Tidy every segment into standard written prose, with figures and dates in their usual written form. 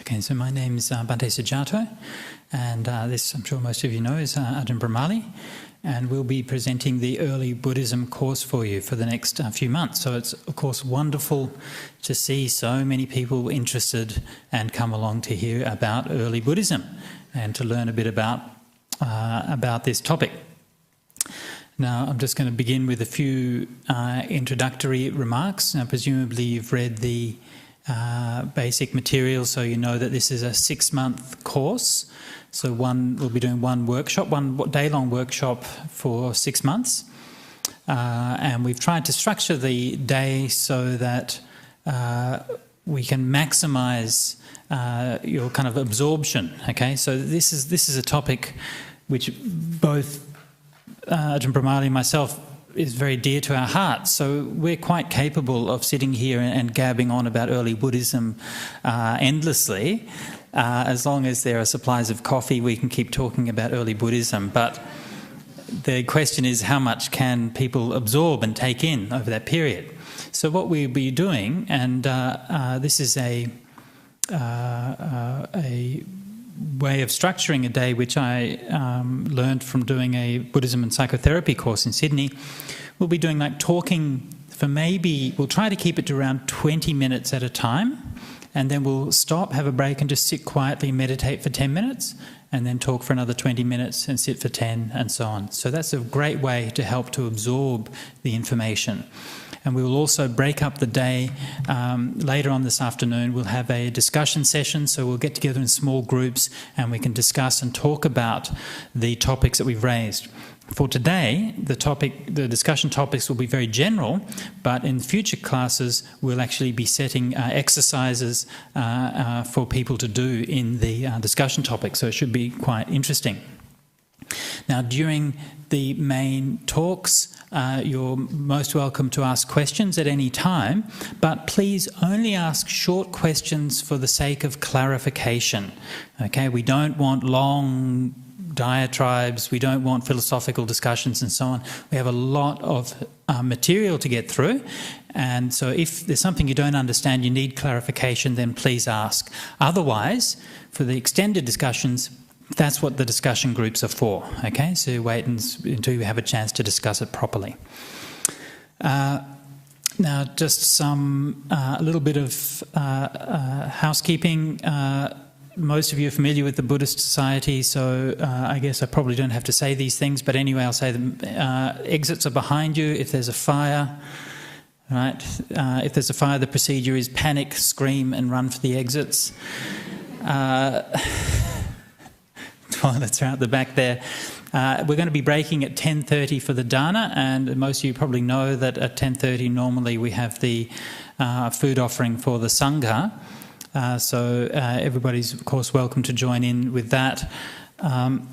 Okay, so my name is Bhante Sujato, and this, I'm sure most of you know, is Ajahn Brahmali, and we'll be presenting the Early Buddhism course for you for the next few months. So it's, of course, wonderful to see so many people interested and come along to hear about early Buddhism and to learn a bit about this topic. Now, I'm just going to begin with a few introductory remarks. Now, presumably you've read the basic material, so you know that this is a 6-month course. So we'll be doing one day-long workshop for 6 months. And we've tried to structure the day so that we can maximise your kind of absorption. Okay, so this is a topic which both Ajahn Brahmali and myself is very dear to our hearts. So we're quite capable of sitting here and gabbing on about early Buddhism endlessly. As long as there are supplies of coffee, we can keep talking about early Buddhism. But the question is, how much can people absorb and take in over that period? So what we'll be doing, and this is a way of structuring a day which I learned from doing a Buddhism and psychotherapy course in Sydney. We'll be doing like talking for we'll try to keep it to around 20 minutes at a time, and then we'll stop, have a break and just sit quietly, meditate for 10 minutes, and then talk for another 20 minutes and sit for 10 and so on. So that's a great way to help to absorb the information. And we will also break up the day. Later on this afternoon, we'll have a discussion session, so we'll get together in small groups and we can discuss and talk about the topics that we've raised. For today, the discussion topics will be very general, but in future classes, we'll actually be setting exercises for people to do in the discussion topics, so it should be quite interesting. Now, during the main talks, you're most welcome to ask questions at any time, but please only ask short questions for the sake of clarification. Okay, we don't want long diatribes, we don't want philosophical discussions and so on. We have a lot of material to get through, and so if there's something you don't understand, you need clarification, then please ask. Otherwise, for the extended discussions, that's what the discussion groups are for, okay? So wait until you have a chance to discuss it properly. Now, just a little bit of housekeeping. Most of you are familiar with the Buddhist Society, so I guess I probably don't have to say these things, but anyway, I'll say them. Exits are behind you if there's a fire, right? If there's a fire, the procedure is panic, scream, and run for the exits. Toilets are out the back there. We're going to be breaking at 10:30 for the dana, and most of you probably know that at 10:30 normally we have the food offering for the sangha. So everybody's of course welcome to join in with that, and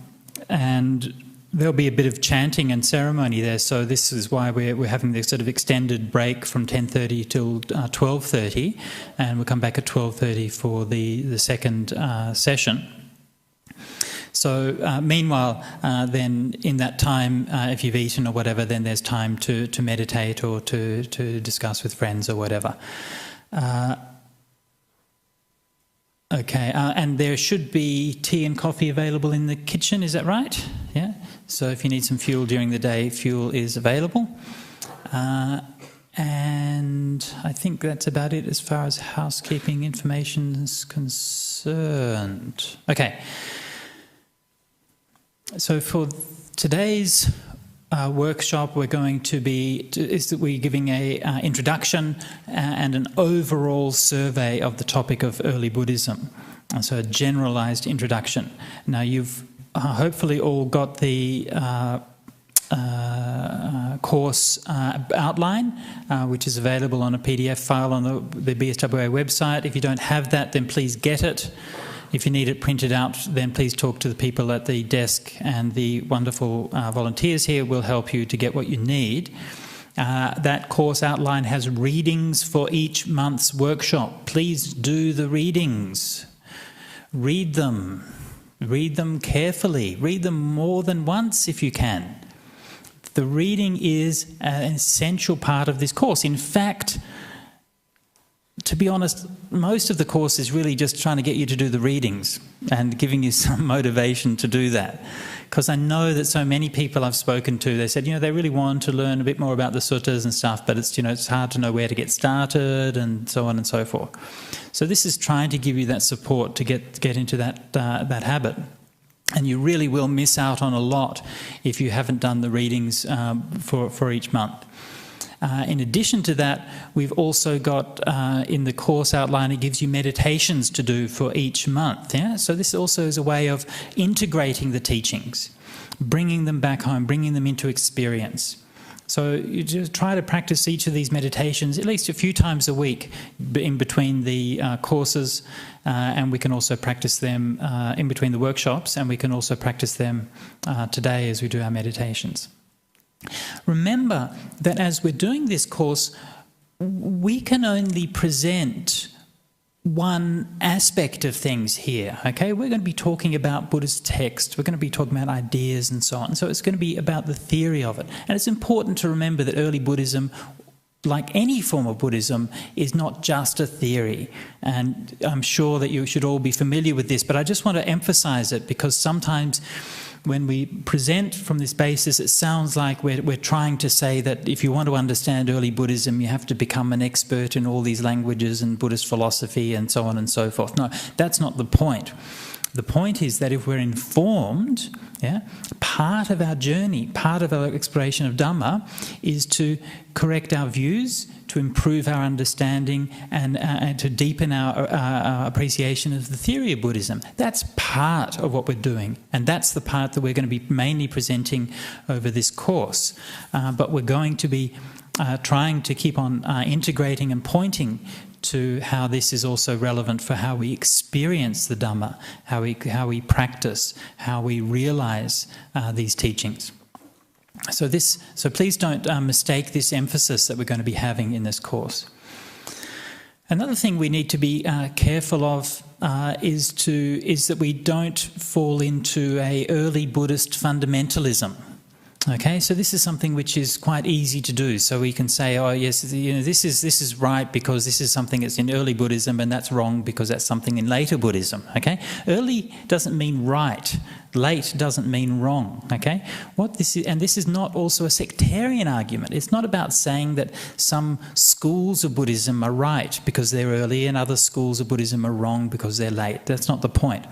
there'll be a bit of chanting and ceremony there. So this is why we're having this sort of extended break from 10:30 till 12:30, and we'll come back at 12:30 for the second session. So meanwhile, then in that time, if you've eaten or whatever, then there's time to meditate or to discuss with friends or whatever. Okay, and there should be tea and coffee available in the kitchen, is that right? Yeah. So if you need some fuel during the day, fuel is available. And I think that's about it as far as housekeeping information is concerned. Okay. So for today's workshop, we're going to we're giving a introduction and an overall survey of the topic of early Buddhism. So a generalised introduction. Now you've hopefully all got the course outline, which is available on a PDF file on the BSWA website. If you don't have that, then please get it. If you need it printed out, then please talk to the people at the desk, and the wonderful volunteers here will help you to get what you need. That course outline has readings for each month's workshop. Please do the readings. Read them. Read them carefully. Read them more than once if you can. The reading is an essential part of this course. In fact, to be honest, most of the course is really just trying to get you to do the readings and giving you some motivation to do that. Because I know that so many people I've spoken to, they said, they really want to learn a bit more about the suttas and stuff, but it's, it's hard to know where to get started and so on and so forth. So this is trying to give you that support to get into that habit. And you really will miss out on a lot if you haven't done the readings for each month. In addition to that, we've also got in the course outline, it gives you meditations to do for each month. Yeah? So this also is a way of integrating the teachings, bringing them back home, bringing them into experience. So you just try to practice each of these meditations at least a few times a week in between the courses, and we can also practice them in between the workshops, and we can also practice them today as we do our meditations. Remember that as we're doing this course, we can only present one aspect of things here, okay? We're going to be talking about Buddhist texts, we're going to be talking about ideas and so on. So it's going to be about the theory of it. And it's important to remember that early Buddhism, like any form of Buddhism, is not just a theory. And I'm sure that you should all be familiar with this, but I just want to emphasize it because sometimes when we present from this basis, it sounds like we're trying to say that if you want to understand early Buddhism, you have to become an expert in all these languages and Buddhist philosophy and so on and so forth. No, that's not the point. The point is that if we're informed, part of our journey, part of our exploration of Dhamma is to correct our views, to improve our understanding and to deepen our appreciation of the theory of Buddhism. That's part of what we're doing, and that's the part that we're going to be mainly presenting over this course. But we're going to be trying to keep on integrating and pointing to how this is also relevant for how we experience the Dhamma, how we practice, how we realise these teachings. So please don't mistake this emphasis that we're going to be having in this course. Another thing we need to be careful of is that we don't fall into a early Buddhist fundamentalism. Okay, so this is something which is quite easy to do. So we can say, oh yes, this is right because this is something that's in early Buddhism, and that's wrong because that's something in later Buddhism. Okay, early doesn't mean right, late doesn't mean wrong. Okay, this is not also a sectarian argument. It's not about saying that some schools of Buddhism are right because they're early and other schools of Buddhism are wrong because they're late. That's not the point.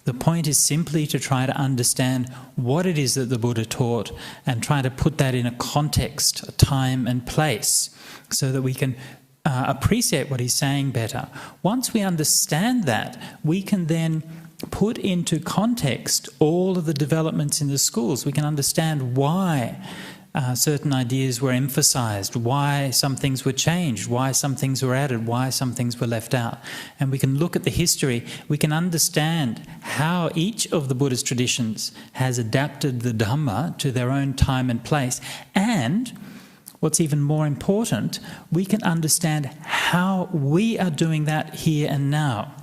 The point is simply to try to understand what it is that the Buddha taught and try to put that in a context, a time and place, so that we can appreciate what he's saying better. Once we understand that, we can then put into context all of the developments in the schools. We can understand why certain ideas were emphasised, why some things were changed, why some things were added, why some things were left out. And we can look at the history, we can understand how each of the Buddhist traditions has adapted the Dhamma to their own time and place. And what's even more important, we can understand how we are doing that here and now.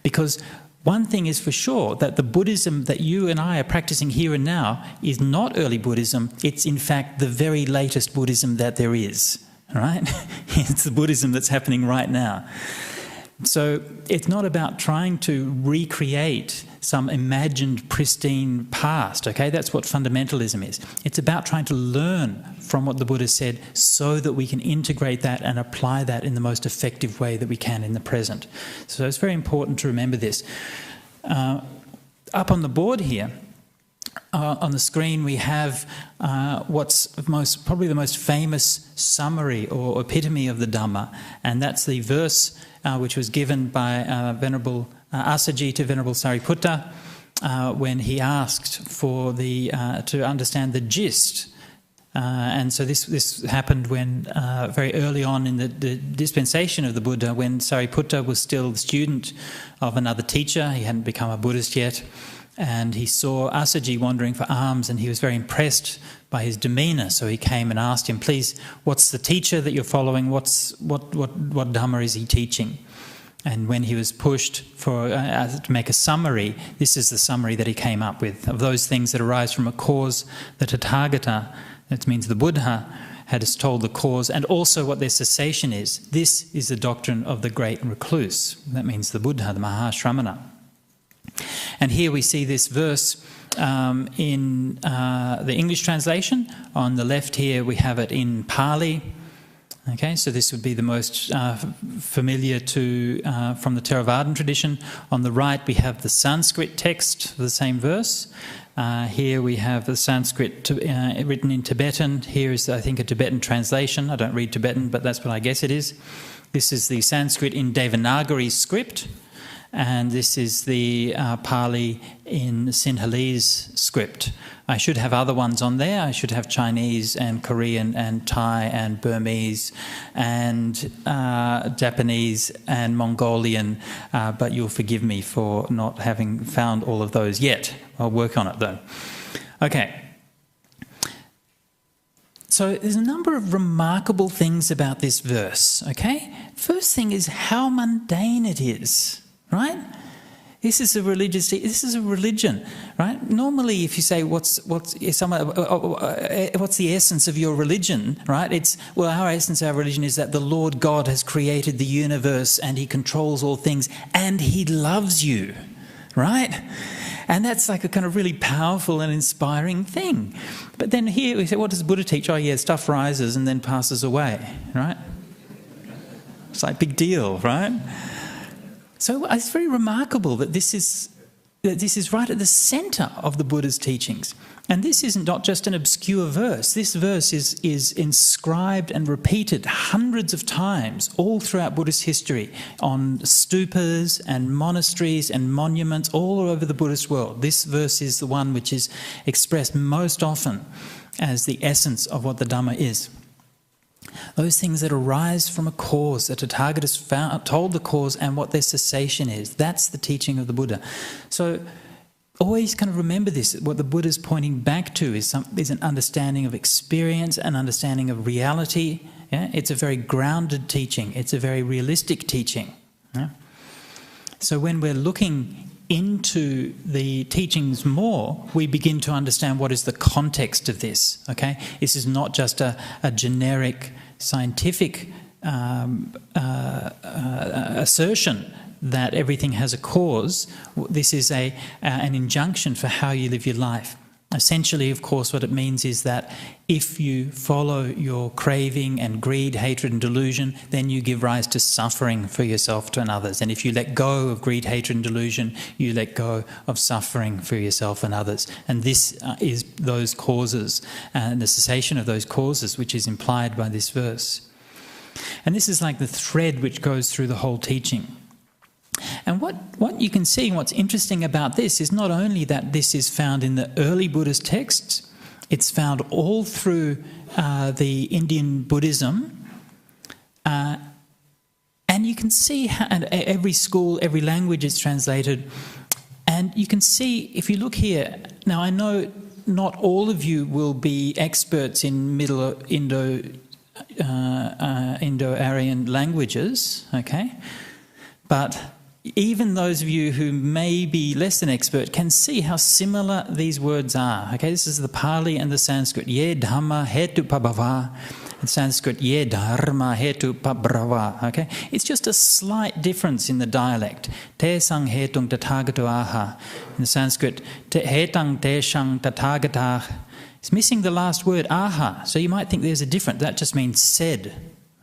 Because one thing is for sure, that the Buddhism that you and I are practicing here and now is not early Buddhism. It's in fact the very latest Buddhism that there is, right? It's the Buddhism that's happening right now. So it's not about trying to recreate some imagined pristine past, okay? That's what fundamentalism is. It's about trying to learn from what the Buddha said so that we can integrate that and apply that in the most effective way that we can in the present. So it's very important to remember this. Up on the board here, on the screen, we have what's probably the most famous summary or epitome of the Dhamma, and that's the verse which was given by Venerable Asaji to Venerable Sariputta when he asked for to understand the gist. And so this happened when very early on in the dispensation of the Buddha, when Sariputta was still the student of another teacher. He hadn't become a Buddhist yet. And he saw Asaji wandering for alms, and he was very impressed by his demeanour. So he came and asked him, please, what's the teacher that you're following? What Dhamma is he teaching? And when he was pushed to make a summary, this is the summary that he came up with, of those things that arise from a cause, the Tathagata, that means the Buddha, has told the cause and also what their cessation is. This is the doctrine of the great recluse. That means the Buddha, the Mahashramana. And here we see this verse in the English translation. On the left here we have it in Pali. Okay, so this would be the most familiar from the Theravadan tradition. On the right we have the Sanskrit text of the same verse. Here we have the Sanskrit written in Tibetan. Here is, I think, a Tibetan translation. I don't read Tibetan, but that's what I guess it is. This is the Sanskrit in Devanagari script. And this is the Pali in Sinhalese script. I should have other ones on there. I should have Chinese and Korean and Thai and Burmese and Japanese and Mongolian, but you'll forgive me for not having found all of those yet. I'll work on it though. Okay. So there's a number of remarkable things about this verse, okay? First thing is how mundane it is. Right? This is a religion, right? Normally, if you say what's the essence of your religion, right? It's, well, our essence of our religion is that the Lord God has created the universe and He controls all things and He loves you, right? And that's like a kind of really powerful and inspiring thing. But then here we say, what does Buddha teach? Oh yeah, stuff rises and then passes away, right? It's like big deal, right? So it's very remarkable that this is right at the centre of the Buddha's teachings. And this is not just an obscure verse. This verse is inscribed and repeated hundreds of times all throughout Buddhist history on stupas and monasteries and monuments all over the Buddhist world. This verse is the one which is expressed most often as the essence of what the Dhamma is. Those things that arise from a cause, that Tathagata has told the cause and what their cessation is. That's the teaching of the Buddha. So always kind of remember this. What the Buddha is pointing back to is an understanding of experience, an understanding of reality. Yeah? It's a very grounded teaching. It's a very realistic teaching. Yeah? So when we're looking into the teachings more, we begin to understand what is the context of this, okay? This is not just a generic scientific assertion that everything has a cause. This is an injunction for how you live your life. Essentially, of course, what it means is that if you follow your craving and greed, hatred and delusion, then you give rise to suffering for yourself and others. And if you let go of greed, hatred and delusion, you let go of suffering for yourself and others. And this is those causes and the cessation of those causes, which is implied by this verse. And this is like the thread which goes through the whole teaching. And what you can see, what's interesting about this is not only that this is found in the early Buddhist texts, it's found all through the Indian Buddhism, and you can see how every school, every language is translated, and you can see, if you look here, now I know not all of you will be experts in Middle Indo-Aryan languages, okay, but even those of you who may be less than expert can see how similar these words are. Okay, this is the Pali and the Sanskrit. Ye dhamma hetu pabhava. In Sanskrit, ye dharma hetu pabhrava. Okay, it's just a slight difference in the dialect. Te sang hetung tathagato aha. In the Sanskrit, te hetang te shang tathagatah. It's missing the last word aha. So you might think there's a difference. That just means said.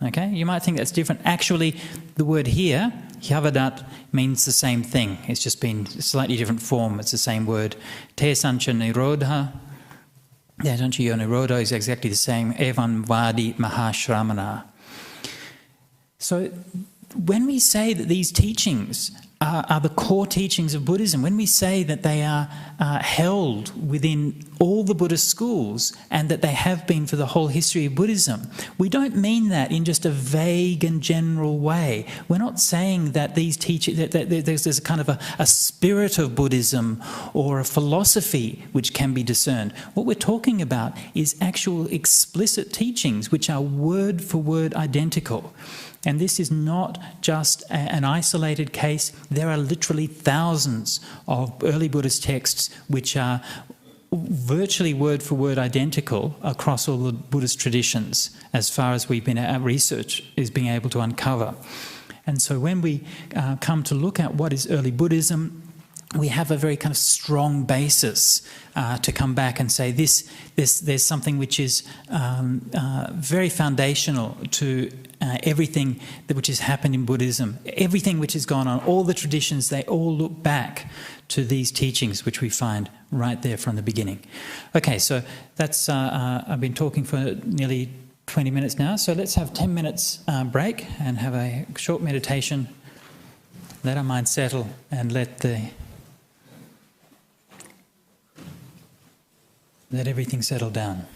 Okay, you might think that's different. Actually, the word here, hyavadat, means the same thing. It's just been a slightly different form. It's the same word. Te sancha nirodha. Te sancha yo nirodha is exactly the same. Evan vadi mahashramana. So when we say that these teachings are the core teachings of Buddhism, when we say that they are held within all the Buddhist schools and that they have been for the whole history of Buddhism, we don't mean that in just a vague and general way. We're not saying that these teachings, that there's a kind of a spirit of Buddhism or a philosophy which can be discerned. What we're talking about is actual explicit teachings which are word for word identical. And this is not just an isolated case. There are literally thousands of early Buddhist texts which are virtually word for word identical across all the Buddhist traditions as far as our research is being able to uncover. And so when we come to look at what is early Buddhism, we have a very kind of strong basis to come back and say there's something which is very foundational to everything which has happened in Buddhism. Everything which has gone on, all the traditions, they all look back to these teachings which we find right there from the beginning. Okay, so that's I've been talking for nearly 20 minutes now, so let's have 10 minutes break and have a short meditation, let our mind settle and let everything settle down.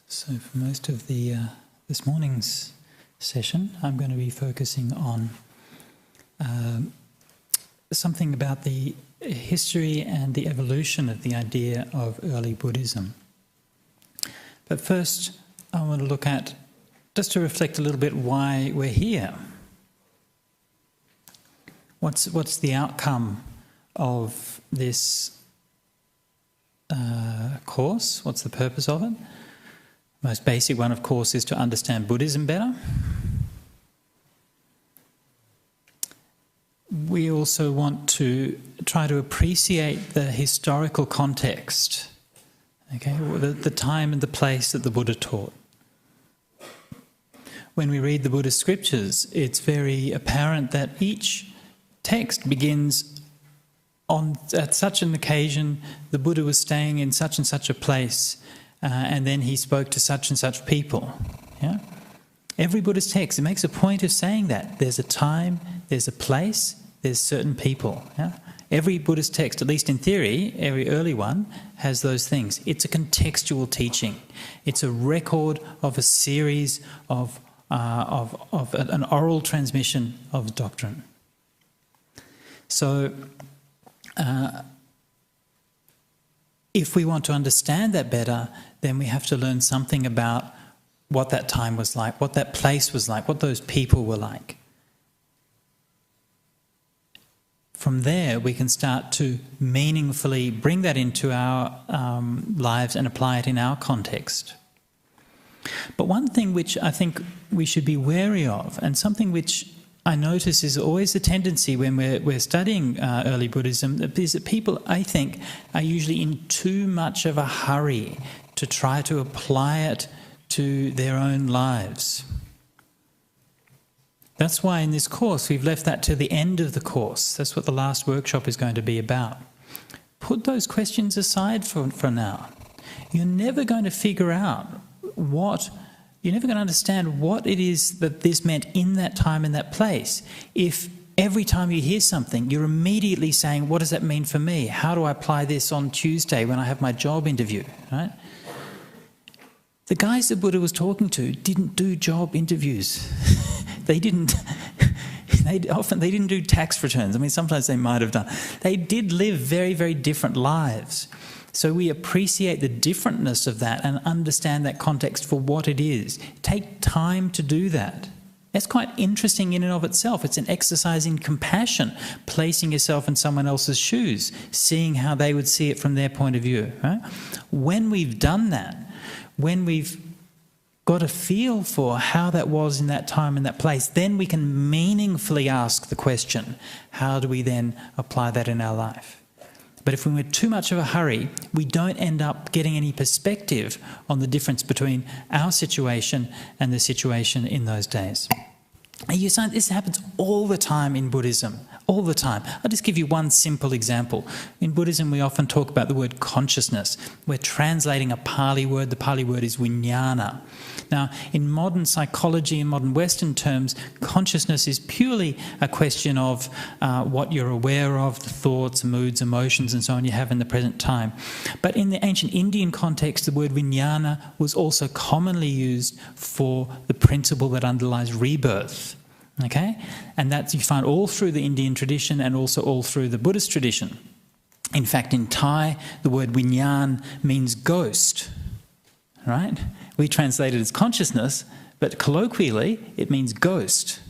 So for most of this morning's session, I'm going to be focusing on something about the history and the evolution of the idea of early Buddhism. But first, I want to look at, just to reflect a little bit, why we're here. What's the outcome of this course? What's the purpose of it? Most basic one, of course, is to understand Buddhism better. We also want to try to appreciate the historical context, okay, the time and the place that the Buddha taught. When we read the Buddhist scriptures, it's very apparent that each text begins at such an occasion, the Buddha was staying in such and such a place, and then he spoke to such and such people. Yeah? Every Buddhist text, it makes a point of saying that. There's a time, there's a place, there's certain people. Yeah? Every Buddhist text, at least in theory, every early one, has those things. It's a contextual teaching. It's a record of a series of an oral transmission of doctrine. So, if we want to understand that better, then we have to learn something about what that time was like, what that place was like, what those people were like. From there, we can start to meaningfully bring that into our lives and apply it in our context. But one thing which I think we should be wary of, and something which I notice is always a tendency when we're studying early Buddhism, is that people, I think, are usually in too much of a hurry to try to apply it to their own lives. That's why in this course we've left that to the end of the course. That's what the last workshop is going to be about. Put those questions aside for now. You're never going to figure out you're never going to understand what it is that this meant in that time and that place if every time you hear something you're immediately saying, what does that mean for me? How do I apply this on Tuesday when I have my job interview? Right? The guys that Buddha was talking to didn't do job interviews. They didn't do tax returns. I mean, sometimes they might have done. They did live very, very different lives. So we appreciate the differentness of that and understand that context for what it is. Take time to do that. That's quite interesting in and of itself. It's an exercise in compassion, placing yourself in someone else's shoes, seeing how they would see it from their point of view. Right? When we've done that, when we've got a feel for how that was in that time and that place, then we can meaningfully ask the question, how do we then apply that in our life? But if we're in too much of a hurry, we don't end up getting any perspective on the difference between our situation and the situation in those days. And you find this happens all the time in Buddhism, all the time. I'll just give you one simple example. In Buddhism, we often talk about the word consciousness. We're translating a Pali word. The Pali word is vijnana. Now, in modern psychology and modern Western terms, consciousness is purely a question of what you're aware of, the thoughts, moods, emotions, and so on you have in the present time. But in the ancient Indian context, the word vijnana was also commonly used for the principle that underlies rebirth. Okay? And that you find all through the Indian tradition and also all through the Buddhist tradition. In fact, in Thai, the word vinyan means ghost. right? We translate it as consciousness, but colloquially it means ghost.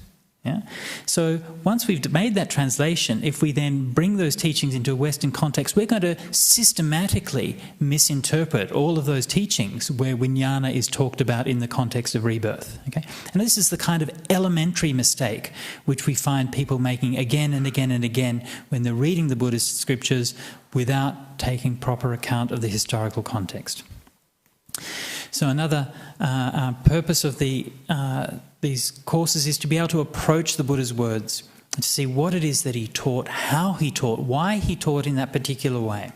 Yeah? So once we've made that translation, if we then bring those teachings into a Western context, we're going to systematically misinterpret all of those teachings where vijnana is talked about in the context of rebirth. Okay? And this is the kind of elementary mistake which we find people making again and again and again when they're reading the Buddhist scriptures without taking proper account of the historical context. So another purpose of these courses is to be able to approach the Buddha's words and to see what it is that he taught, how he taught, why he taught in that particular way.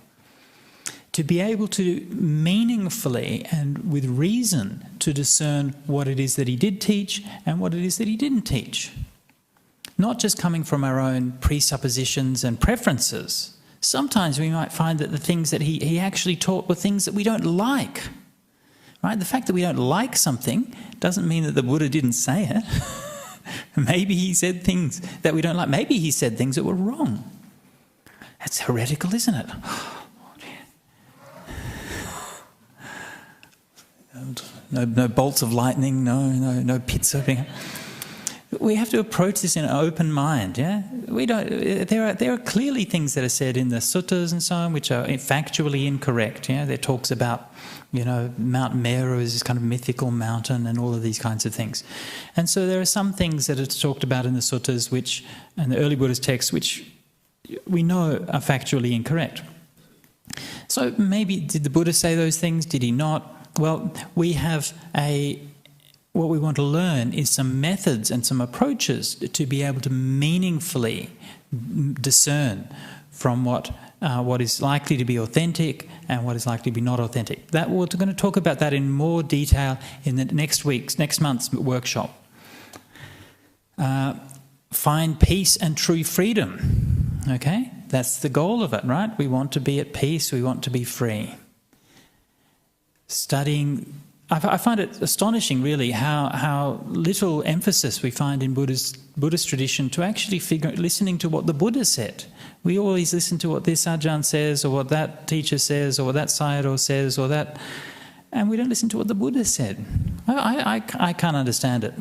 To be able to meaningfully and with reason to discern what it is that he did teach and what it is that he didn't teach. Not just coming from our own presuppositions and preferences. Sometimes we might find that the things that he actually taught were things that we don't like. Right? The fact that we don't like something doesn't mean that the Buddha didn't say it. Maybe he said things that we don't like. Maybe he said things that were wrong. That's heretical, isn't it? No bolts of lightning, no pits opening. We have to approach this in an open mind. Yeah, we don't. There are clearly things that are said in the suttas and so on which are factually incorrect. Yeah, there talks about, Mount Meru is this kind of mythical mountain and all of these kinds of things. And so there are some things that are talked about in the suttas which, and the early Buddhist texts, which we know are factually incorrect. So maybe did the Buddha say those things? Did he not? Well, we have what we want to learn is some methods and some approaches to be able to meaningfully discern from what is likely to be authentic and what is likely to be not authentic. We're going to talk about that in more detail in the next month's workshop. Find peace and true freedom. Okay, that's the goal of it, right? We want to be at peace. We want to be free. Studying. I find it astonishing, really, how little emphasis we find in Buddhist tradition to actually listening to what the Buddha said. We always listen to what this Ajahn says, or what that teacher says, or what that Sayadaw says, or that, and we don't listen to what the Buddha said. I can't understand it.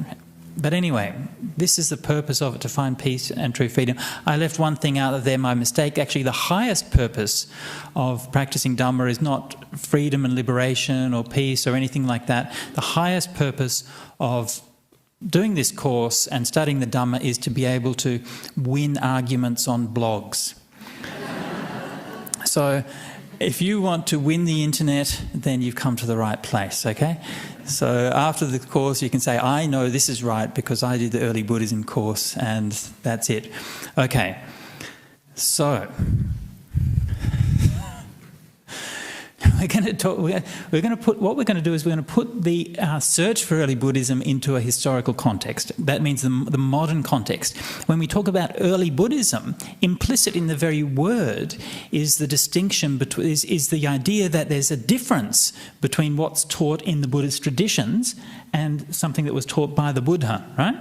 But anyway, this is the purpose of it, to find peace and true freedom. I left one thing out of there, my mistake. Actually, the highest purpose of practicing Dhamma is not freedom and liberation or peace or anything like that. The highest purpose of doing this course and studying the Dhamma is to be able to win arguments on blogs. So if you want to win the internet, then you've come to the right place, okay? So after the course, you can say, I know this is right because I did the early Buddhism course, and that's it. Okay, so we're going to talk. We're going to put. What we're going to do is we're going to put the search for early Buddhism into a historical context. That means the modern context. When we talk about early Buddhism, implicit in the very word is the distinction between is the idea that there's a difference between what's taught in the Buddhist traditions and something that was taught by the Buddha, right?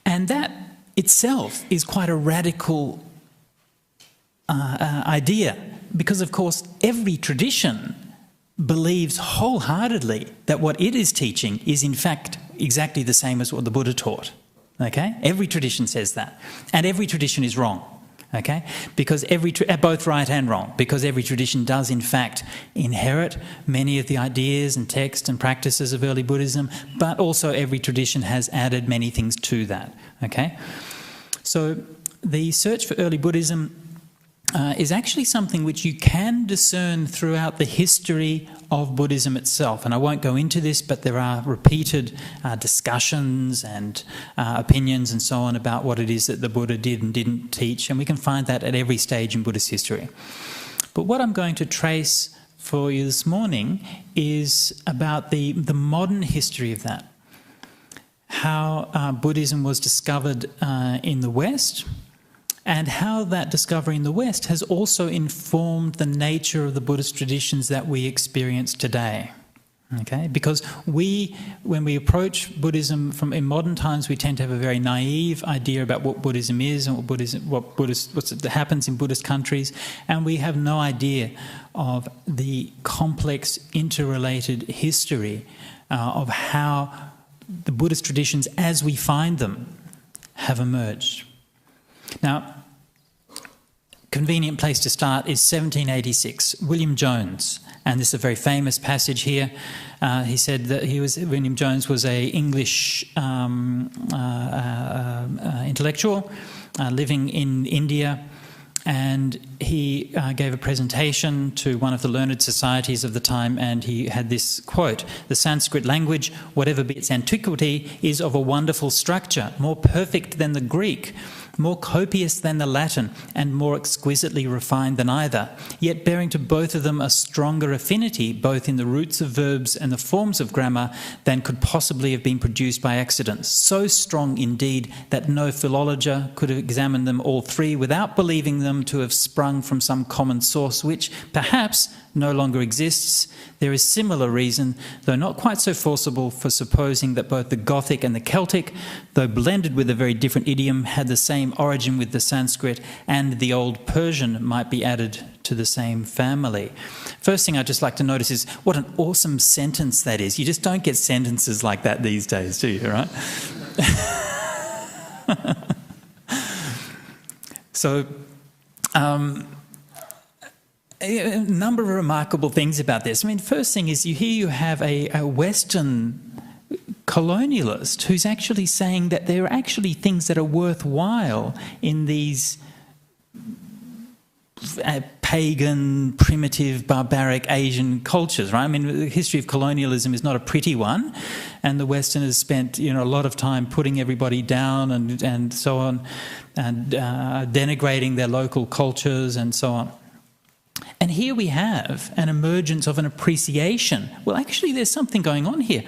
And that itself is quite a radical idea. Because, of course, every tradition believes wholeheartedly that what it is teaching is, in fact, exactly the same as what the Buddha taught. Okay? Every tradition says that. And every tradition is wrong. Okay? Because both right and wrong. Because every tradition does, in fact, inherit many of the ideas and texts and practices of early Buddhism, but also every tradition has added many things to that. Okay? So the search for early Buddhism is actually something which you can discern throughout the history of Buddhism itself. And I won't go into this, but there are repeated discussions and opinions and so on about what it is that the Buddha did and didn't teach, and we can find that at every stage in Buddhist history. But what I'm going to trace for you this morning is about the modern history of that. How Buddhism was discovered in the West, and how that discovery in the West has also informed the nature of the Buddhist traditions that we experience today. Okay, because when we approach Buddhism in modern times, we tend to have a very naive idea about what Buddhism is and what happens in Buddhist countries, and we have no idea of the complex, interrelated history of how the Buddhist traditions, as we find them, have emerged. Now, convenient place to start is 1786, William Jones. And this is a very famous passage here. He said that William Jones was an English intellectual living in India, and he gave a presentation to one of the learned societies of the time, and he had this quote: "The Sanskrit language, whatever be its antiquity, is of a wonderful structure, more perfect than the Greek, more copious than the Latin, and more exquisitely refined than either, yet bearing to both of them a stronger affinity, both in the roots of verbs and the forms of grammar, than could possibly have been produced by accident. So strong, indeed, that no philologer could have examined them all three without believing them to have sprung from some common source which, perhaps, no longer exists. There is similar reason, though not quite so forcible, for supposing that both the Gothic and the Celtic, though blended with a very different idiom, had the same origin with the Sanskrit, and the old Persian might be added to the same family." First thing I'd just like to notice is what an awesome sentence that is. You just don't get sentences like that these days, do you, right? So, a number of remarkable things about this. I mean, first thing is you have a Western colonialist who's actually saying that there are actually things that are worthwhile in these pagan, primitive, barbaric Asian cultures, right? I mean, the history of colonialism is not a pretty one, and the Westerners spent, a lot of time putting everybody down and so on, and denigrating their local cultures and so on. And here we have an emergence of an appreciation. Well, actually, there's something going on here.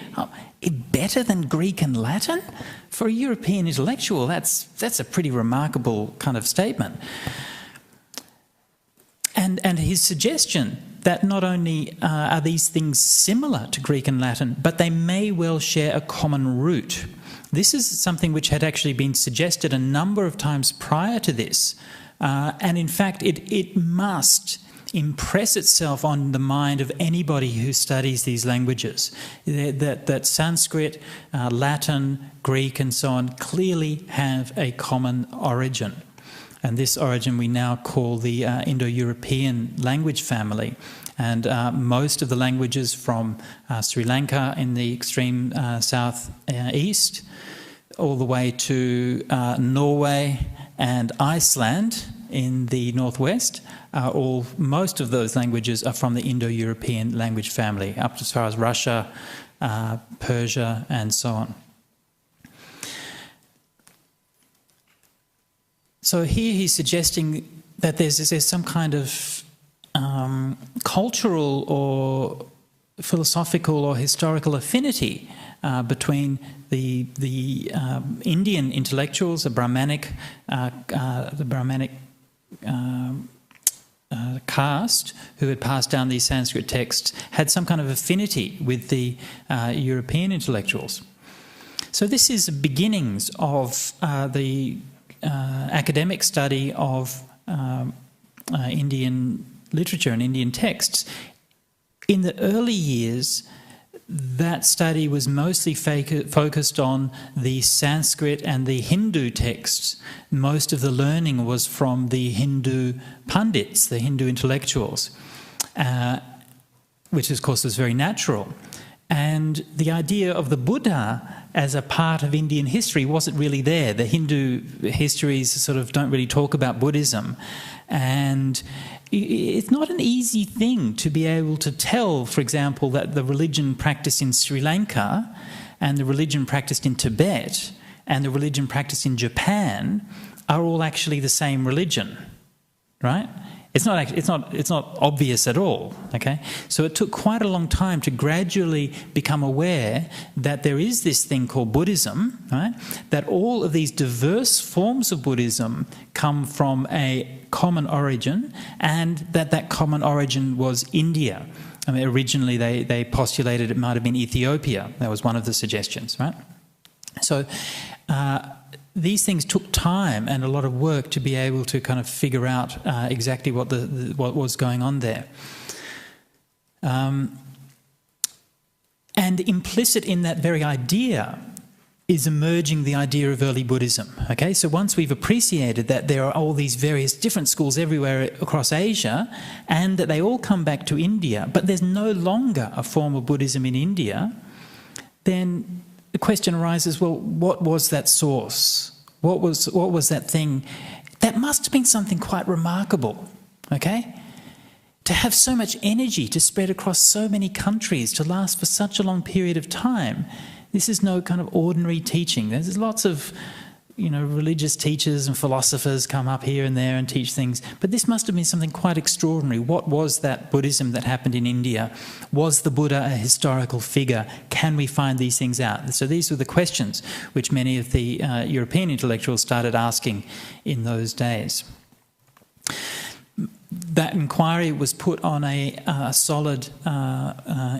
Better than Greek and Latin? For a European intellectual, that's a pretty remarkable kind of statement. And his suggestion that not only are these things similar to Greek and Latin, but they may well share a common root. This is something which had actually been suggested a number of times prior to this. And in fact, it must impress itself on the mind of anybody who studies these languages, that Sanskrit, Latin, Greek and so on clearly have a common origin. And this origin we now call the Indo-European language family. And most of the languages from Sri Lanka in the extreme southeast, all the way to Norway and Iceland in the northwest, most of those languages are from the Indo-European language family, up as far as Russia, Persia, and so on. So here he's suggesting that there's some kind of cultural or philosophical or historical affinity between the Indian intellectuals, the Brahmanic caste who had passed down these Sanskrit texts, had some kind of affinity with the European intellectuals. So this is the beginnings of the academic study of Indian literature and Indian texts. In the early years, that study was mostly focused on the Sanskrit and the Hindu texts. Most of the learning was from the Hindu pundits, the Hindu intellectuals, which of course was very natural. And the idea of the Buddha as a part of Indian history wasn't really there. The Hindu histories sort of don't really talk about Buddhism. And it's not an easy thing to be able to tell, for example, that the religion practiced in Sri Lanka and the religion practiced in Tibet and the religion practiced in Japan are all actually the same religion, right? It's not obvious at all, okay? So it took quite a long time to gradually become aware that there is this thing called Buddhism, right? That all of these diverse forms of Buddhism come from a common origin, and that common origin was India. I mean, originally they postulated it might have been Ethiopia. That was one of the suggestions, right? So these things took time and a lot of work to be able to kind of figure out exactly what was going on there. And implicit in that very idea is emerging the idea of early Buddhism. Okay, so once we've appreciated that there are all these various different schools everywhere across Asia, and that they all come back to India, but there's no longer a form of Buddhism in India, then the question arises, well, what was that source? What was that thing? That must have been something quite remarkable, okay? To have so much energy to spread across so many countries, to last for such a long period of time. This is no kind of ordinary teaching. There's lots of, religious teachers and philosophers come up here and there and teach things. But this must have been something quite extraordinary. What was that Buddhism that happened in India? Was the Buddha a historical figure? Can we find these things out? So these were the questions which many of the European intellectuals started asking in those days. That inquiry was put on a solid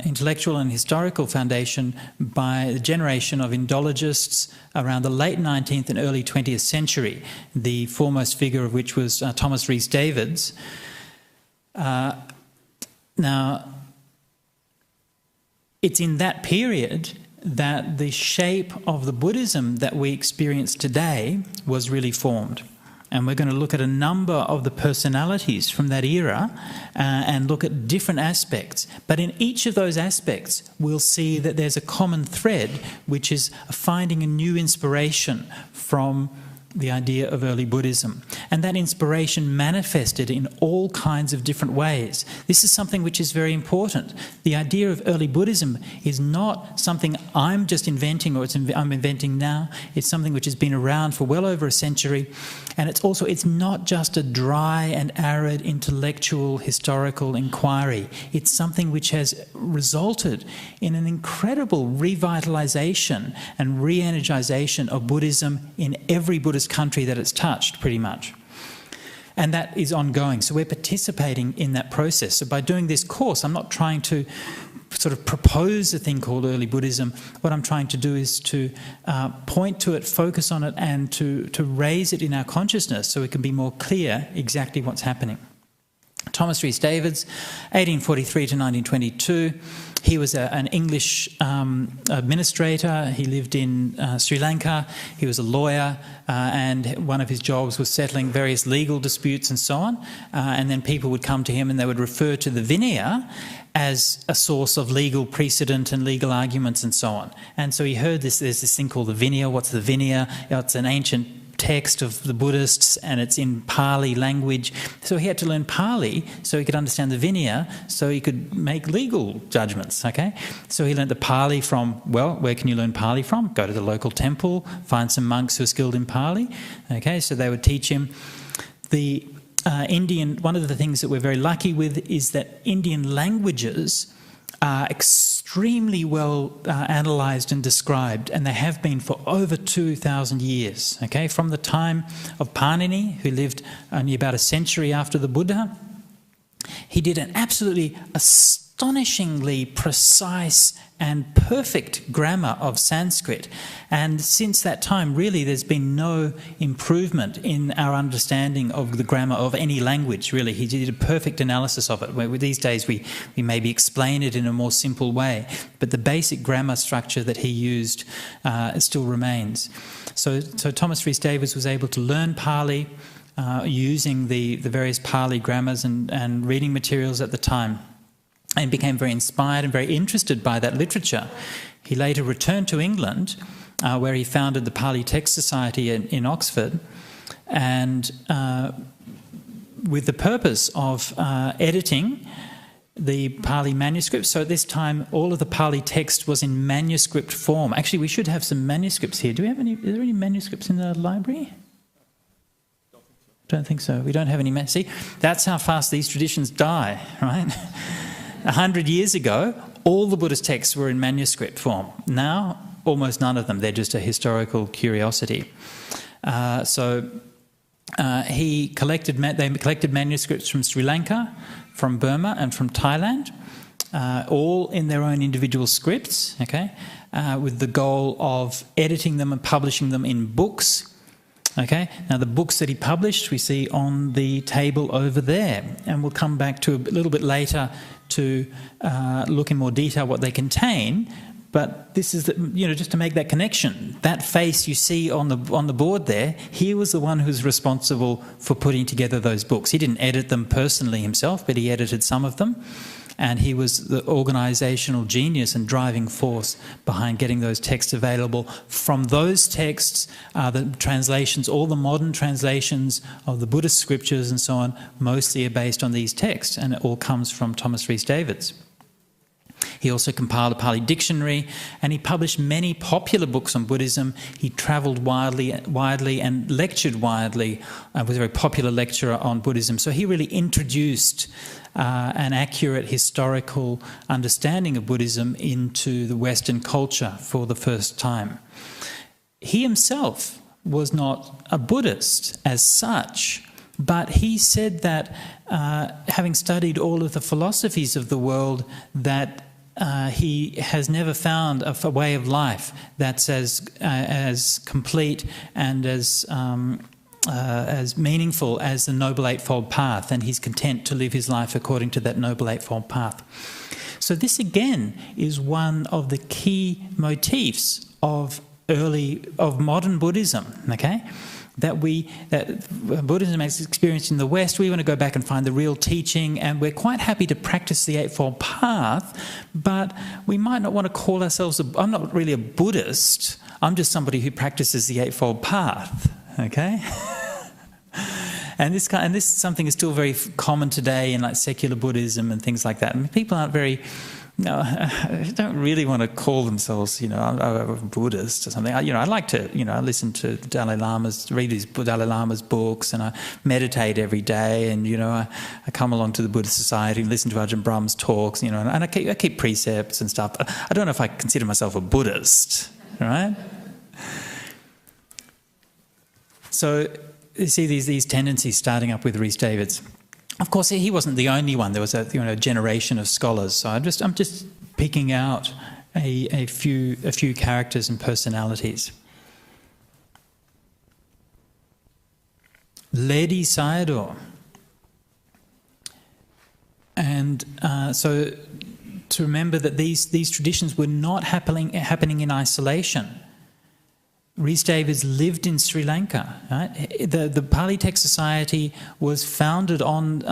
intellectual and historical foundation by the generation of Indologists around the late 19th and early 20th century, the foremost figure of which was Thomas Rhys-Davids. Now, it's in that period that the shape of the Buddhism that we experience today was really formed. And we're going to look at a number of the personalities from that era and look at different aspects. But in each of those aspects, we'll see that there's a common thread, which is finding a new inspiration from the idea of early Buddhism. And that inspiration manifested in all kinds of different ways. This is something which is very important. The idea of early Buddhism is not something I'm just inventing or I'm inventing now. It's something which has been around for well over a century. And it's not just a dry and arid intellectual historical inquiry. It's something which has resulted in an incredible revitalization and re-energization of Buddhism in every Buddhist country that it's touched, pretty much. And that is ongoing. So we're participating in that process. So by doing this course, I'm not trying to sort of propose a thing called early Buddhism. What I'm trying to do is to point to it, focus on it, and to raise it in our consciousness so it can be more clear exactly what's happening. Thomas Rhys-Davids, 1843 to 1922. He was an English administrator. He lived in Sri Lanka. He was a lawyer, and one of his jobs was settling various legal disputes and so on. And then people would come to him and they would refer to the Vinaya as a source of legal precedent and legal arguments and so on. And so he heard there's this thing called the Vinaya. What's the Vinaya? It's an ancient text of the Buddhists, and it's in Pali language. So he had to learn Pali so he could understand the Vinaya, so he could make legal judgments, okay? So he learned the Pali from, where can you learn Pali from? Go to the local temple, find some monks who are skilled in Pali, okay? So they would teach him. The one of the things that we're very lucky with is that Indian languages are extremely well analysed and described, and they have been for over 2,000 years, okay? From the time of Panini, who lived only about a century after the Buddha. He did an absolutely astonishingly precise and perfect grammar of Sanskrit. And since that time, really, there's been no improvement in our understanding of the grammar of any language, really. He did a perfect analysis of it. Where these days, we maybe explain it in a more simple way, but the basic grammar structure that he used still remains. So Thomas Rhys-Davids was able to learn Pali using the various Pali grammars and reading materials at the time, and became very inspired and very interested by that literature. He later returned to England, where he founded the Pali Text Society in Oxford, and with the purpose of editing the Pali manuscripts. So at this time, all of the Pali text was in manuscript form. Actually, we should have some manuscripts here. Are there any manuscripts in the library? Don't think so. We don't have any... See, that's how fast these traditions die, right? 100 years ago, all the Buddhist texts were in manuscript form. Now, almost none of them. They're just a historical curiosity. They collected manuscripts from Sri Lanka, from Burma and from Thailand, all in their own individual scripts, okay, with the goal of editing them and publishing them in books. Okay, now the books that he published we see on the table over there, and we'll come back to a little bit later to look in more detail what they contain. But this is, just to make that connection. That face you see on the board there, he was the one who's responsible for putting together those books. He didn't edit them personally himself, but he edited some of them. And he was the organisational genius and driving force behind getting those texts available. From those texts, the translations, all the modern translations of the Buddhist scriptures and so on, mostly are based on these texts, and it all comes from Thomas Rhys-Davids. He also compiled a Pali dictionary, and he published many popular books on Buddhism. He travelled widely and lectured widely, was a very popular lecturer on Buddhism. So he really introduced an accurate historical understanding of Buddhism into the Western culture for the first time. He himself was not a Buddhist as such, but he said that, having studied all of the philosophies of the world, that he has never found a way of life that's as complete and as meaningful as the Noble Eightfold Path, and he's content to live his life according to that Noble Eightfold Path. So this again is one of the key motifs of modern Buddhism, okay? That Buddhism has experienced in the West. We want to go back and find the real teaching, and we're quite happy to practice the Eightfold Path, but we might not want to call ourselves I'm not really a Buddhist, I'm just somebody who practices the Eightfold Path, okay? And this something is still very common today in like secular Buddhism and things like that. I mean, people aren't don't really want to call themselves, I'm a Buddhist or something. I like to, I listen to read these Dalai Lama's books, and I meditate every day, and, I come along to the Buddhist Society and listen to Ajahn Brahm's talks, and I keep precepts and stuff. I don't know if I consider myself a Buddhist, right? So you see these tendencies starting up with Rhys-Davids. Of course, he wasn't the only one. There was a generation of scholars. So I'm just picking out a few characters and personalities. Ledi Sayadaw. And so to remember that these traditions were not happening in isolation. Rhys-Davids lived in Sri Lanka. Right? The Pali Text Society was founded on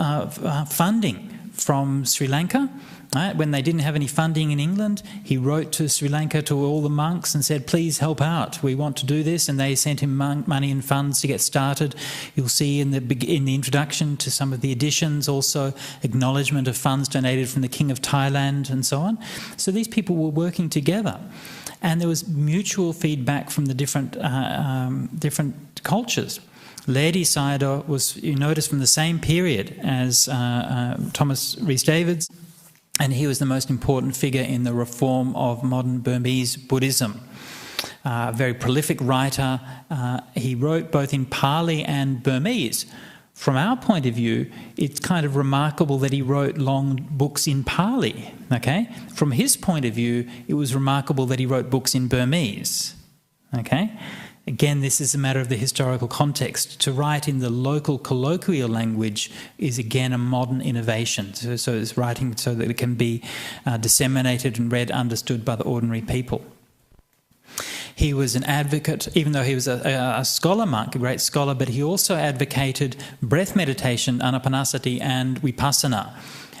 funding from Sri Lanka. Right? When they didn't have any funding in England, he wrote to Sri Lanka to all the monks and said, please help out, we want to do this, and they sent him money and funds to get started. You'll see in the introduction to some of the editions also acknowledgement of funds donated from the King of Thailand and so on. So these people were working together. And there was mutual feedback from the different cultures. Ledi Sayadaw was, you notice, from the same period as Thomas Rhys-Davids, and he was the most important figure in the reform of modern Burmese Buddhism. A very prolific writer. He wrote both in Pali and Burmese. From our point of view, it's kind of remarkable that he wrote long books in Pali, okay? From his point of view, it was remarkable that he wrote books in Burmese, okay? Again, this is a matter of the historical context. To write in the local colloquial language is, again, a modern innovation. So it's writing so that it can be disseminated and read, understood by the ordinary people. He was an advocate, even though he was a scholar monk, a great scholar, but he also advocated breath meditation, anapanasati, and vipassana.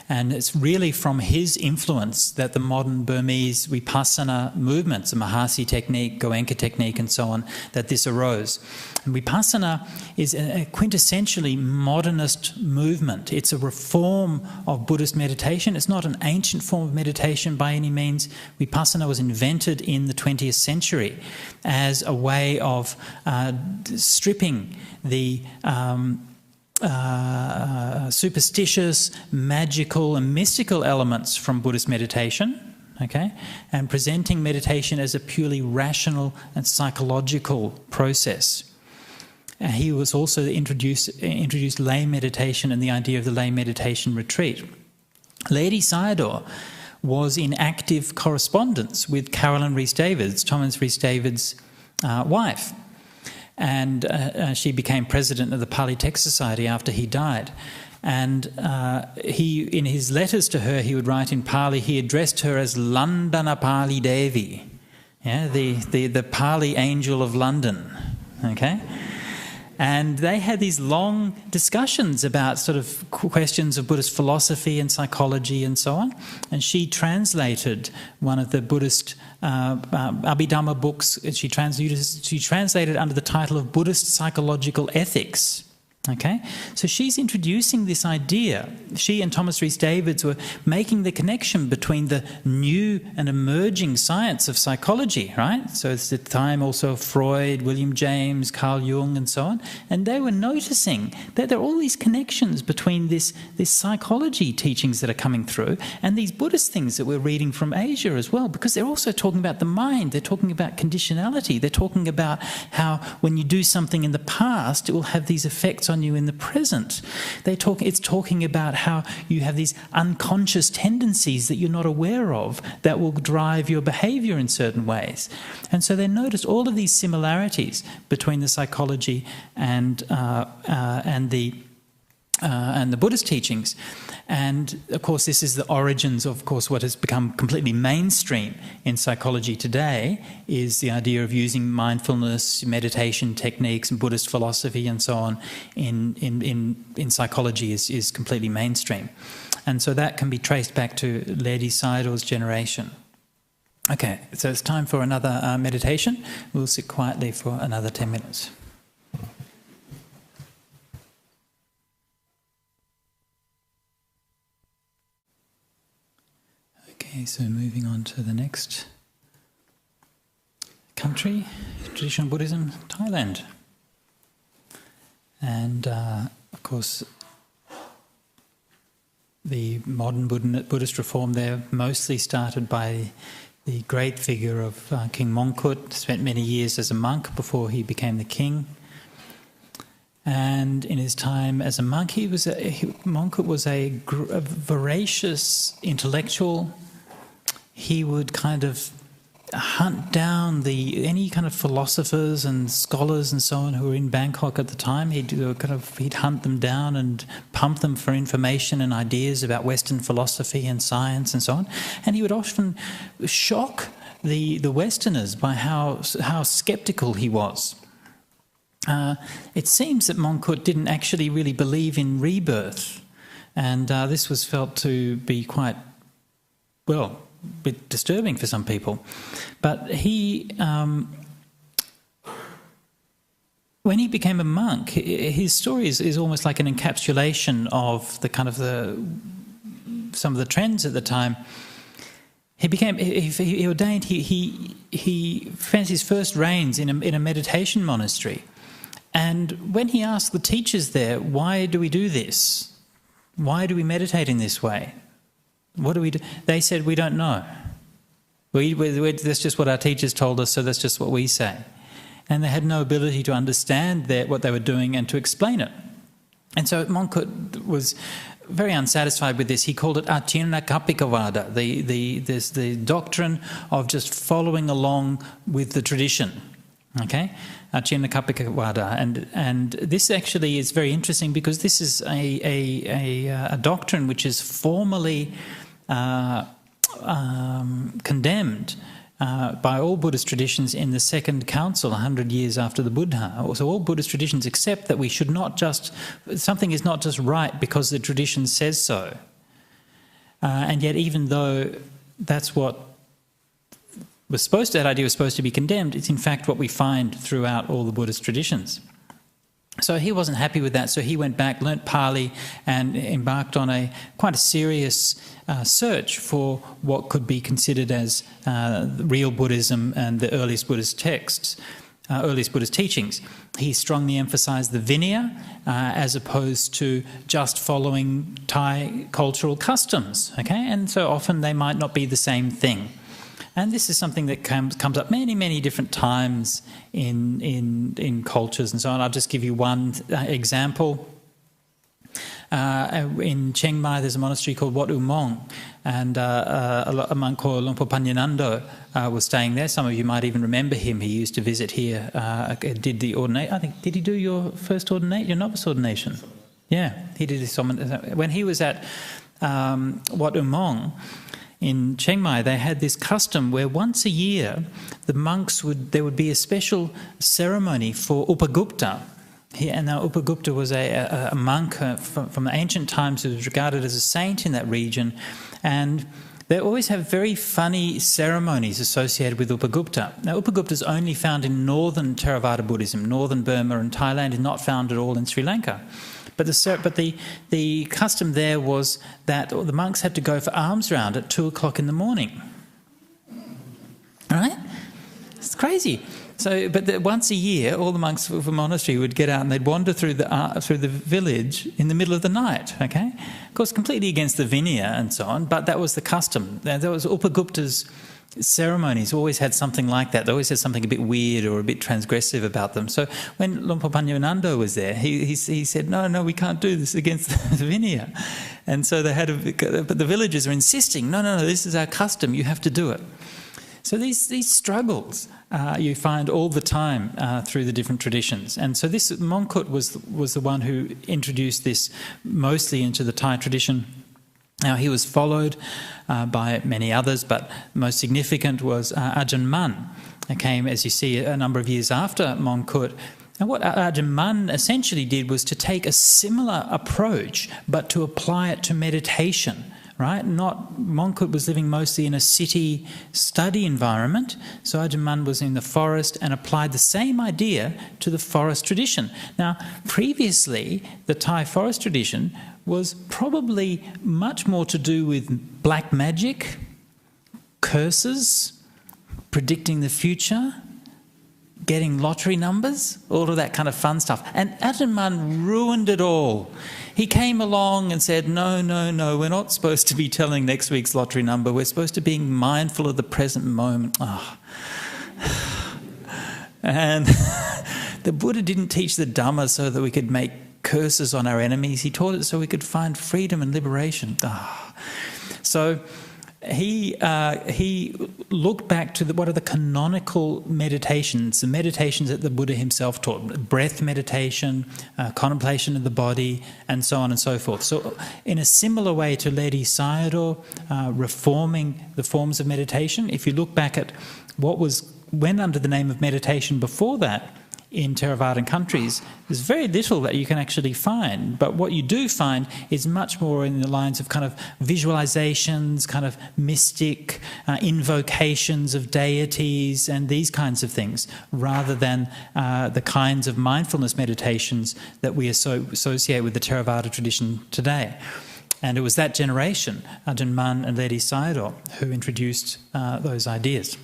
And it's really from his influence that the modern Burmese vipassana movements, the Mahasi technique, Goenka technique, and so on, that this arose. And vipassana is a quintessentially modernist movement. It's a reform of Buddhist meditation. It's not an ancient form of meditation by any means. Vipassana was invented in the 20th century as a way of stripping the superstitious, magical and mystical elements from Buddhist meditation, okay, and presenting meditation as a purely rational and psychological process. He was also introduced lay meditation and the idea of the lay meditation retreat. Lady Sayadaw was in active correspondence with Carolyn Rhys-Davids, Thomas Rhys-Davids' wife. And she became president of the Pali Text Society after he died. And in his letters to her, he would write in Pali, he addressed her as Landana Pali Devi, yeah, the Pali angel of London, okay? And they had these long discussions about sort of questions of Buddhist philosophy and psychology and so on. And she translated one of the Buddhist Abhidhamma books. She translated under the title of Buddhist Psychological Ethics. Okay, so she's introducing this idea. She and Thomas Rhys-Davids were making the connection between the new and emerging science of psychology, right? So it's the time also of Freud, William James, Carl Jung and so on. And they were noticing that there are all these connections between this psychology teachings that are coming through and these Buddhist things that we're reading from Asia as well, because they're also talking about the mind, they're talking about conditionality, they're talking about how when you do something in the past, it will have these effects on you in the present. It's talking about how you have these unconscious tendencies that you're not aware of that will drive your behaviour in certain ways. And so they noticed all of these similarities between the psychology and the Buddhist teachings. And of course this is the origins of course what has become completely mainstream in psychology today is the idea of using mindfulness, meditation techniques and Buddhist philosophy and so on in psychology is completely mainstream. And so that can be traced back to Lady Sayadaw's generation. Okay, so it's time for another meditation. We'll sit quietly for another 10 minutes. Okay, so moving on to the next country, traditional Buddhism, Thailand. And of course, the modern Buddhist reform there mostly started by the great figure of King Mongkut, spent many years as a monk before he became the king. And in his time as a monk, Mongkut was a voracious intellectual. He would kind of hunt down any kind of philosophers and scholars and so on who were in Bangkok at the time. He'd hunt them down and pump them for information and ideas about Western philosophy and science and so on. And he would often shock the Westerners by how sceptical he was. It seems that Mongkut didn't actually really believe in rebirth, and this was felt to be quite, a bit disturbing for some people. But when he became a monk, his story is almost like an encapsulation of some of the trends at the time. He ordained. He spent his first reigns in a meditation monastery, and when he asked the teachers there, "Why do we do this? Why do we meditate in this way? What do we do?" They said, "We don't know. That's just what our teachers told us, so that's just what we say." And they had no ability to understand what they were doing and to explain it. And so Mongkut was very unsatisfied with this. He called it Achinna Kapikavada, the doctrine of just following along with the tradition. Okay, Achinna Kapikavada, and this actually is very interesting because this is a doctrine which is formally condemned by all Buddhist traditions in the Second Council 100 years after the Buddha. So all Buddhist traditions accept that we should not just, something is not just right because the tradition says so. And yet even though that's what that idea was supposed to be condemned, it's in fact what we find throughout all the Buddhist traditions. So he wasn't happy with that, so he went back, learnt Pali and embarked on quite a serious search for what could be considered as real Buddhism and the earliest Buddhist texts. earliest Buddhist teachings. He strongly emphasised the Vinaya as opposed to just following Thai cultural customs, okay? And so often they might not be the same thing. And this is something that comes up many, many different times in cultures and so on. I'll just give you one example. In Chiang Mai, there's a monastery called Wat Umong, and a monk called Luang Por Panyanando was staying there. Some of you might even remember him. He used to visit here, did the ordination. I think, did he do your first ordination, your novice ordination? Yeah, he did this. When he was at Wat Umong in Chiang Mai, they had this custom where once a year the monks there would be a special ceremony for Upagupta. And now Upagupta was a monk from the ancient times who was regarded as a saint in that region, and they always have very funny ceremonies associated with Upagupta. Now Upagupta is only found in northern Theravada Buddhism, northern Burma and Thailand, is not found at all in Sri Lanka. But the custom there was that the monks had to go for alms round at 2 o'clock in the morning. All right? It's crazy. So, but once a year, all the monks of the monastery would get out and they'd wander through the village in the middle of the night. Okay, of course, completely against the Vinaya and so on. But that was the custom. That was Upagupta's ceremonies. Always had something like that. They always had something a bit weird or a bit transgressive about them. So when Luang Por Panyanando was there, he said, "No, we can't do this against the Vinaya." And so but the villagers are insisting, "No, this is our custom. You have to do it." So these struggles you find all the time through the different traditions. And so this Mongkut was the one who introduced this mostly into the Thai tradition. Now he was followed by many others, but most significant was Ajahn Mun. It came, as you see, a number of years after Mongkut. And what Ajahn Mun essentially did was to take a similar approach, but to apply it to meditation. Right? Mongkut was living mostly in a city study environment, so Ajahn Mun was in the forest and applied the same idea to the forest tradition. Now, previously, the Thai forest tradition was probably much more to do with black magic, curses, predicting the future, getting lottery numbers, all of that kind of fun stuff. And Ajahn Mun ruined it all. He came along and said, no, we're not supposed to be telling next week's lottery number. We're supposed to be mindful of the present moment. Oh. And the Buddha didn't teach the Dhamma so that we could make curses on our enemies. He taught it so we could find freedom and liberation. Oh. So he looked back to what are the canonical meditations, the meditations that the Buddha himself taught, breath meditation, contemplation of the body, and so on and so forth. So in a similar way to Ledi Sayadaw, reforming the forms of meditation, if you look back at what went under the name of meditation before that, in Theravadan countries, there's very little that you can actually find. But what you do find is much more in the lines of kind of visualizations, kind of mystic invocations of deities and these kinds of things, rather than the kinds of mindfulness meditations that we associate with the Theravada tradition today. And it was that generation, Ajahn Mun and Ledi Sayadaw, who introduced those ideas.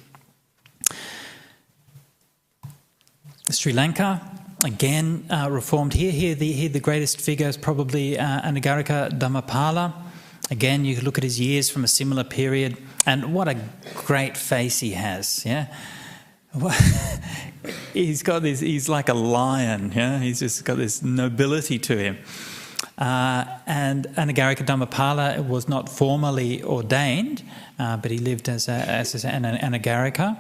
Sri Lanka, again, reformed here. Here the greatest figure is probably Anagarika Dhammapala. Again, you could look at his years from a similar period, and what a great face he has, yeah? He's like a lion, yeah? He's just got this nobility to him. And Anagarika Dhammapala was not formally ordained, but he lived as an Anagarika.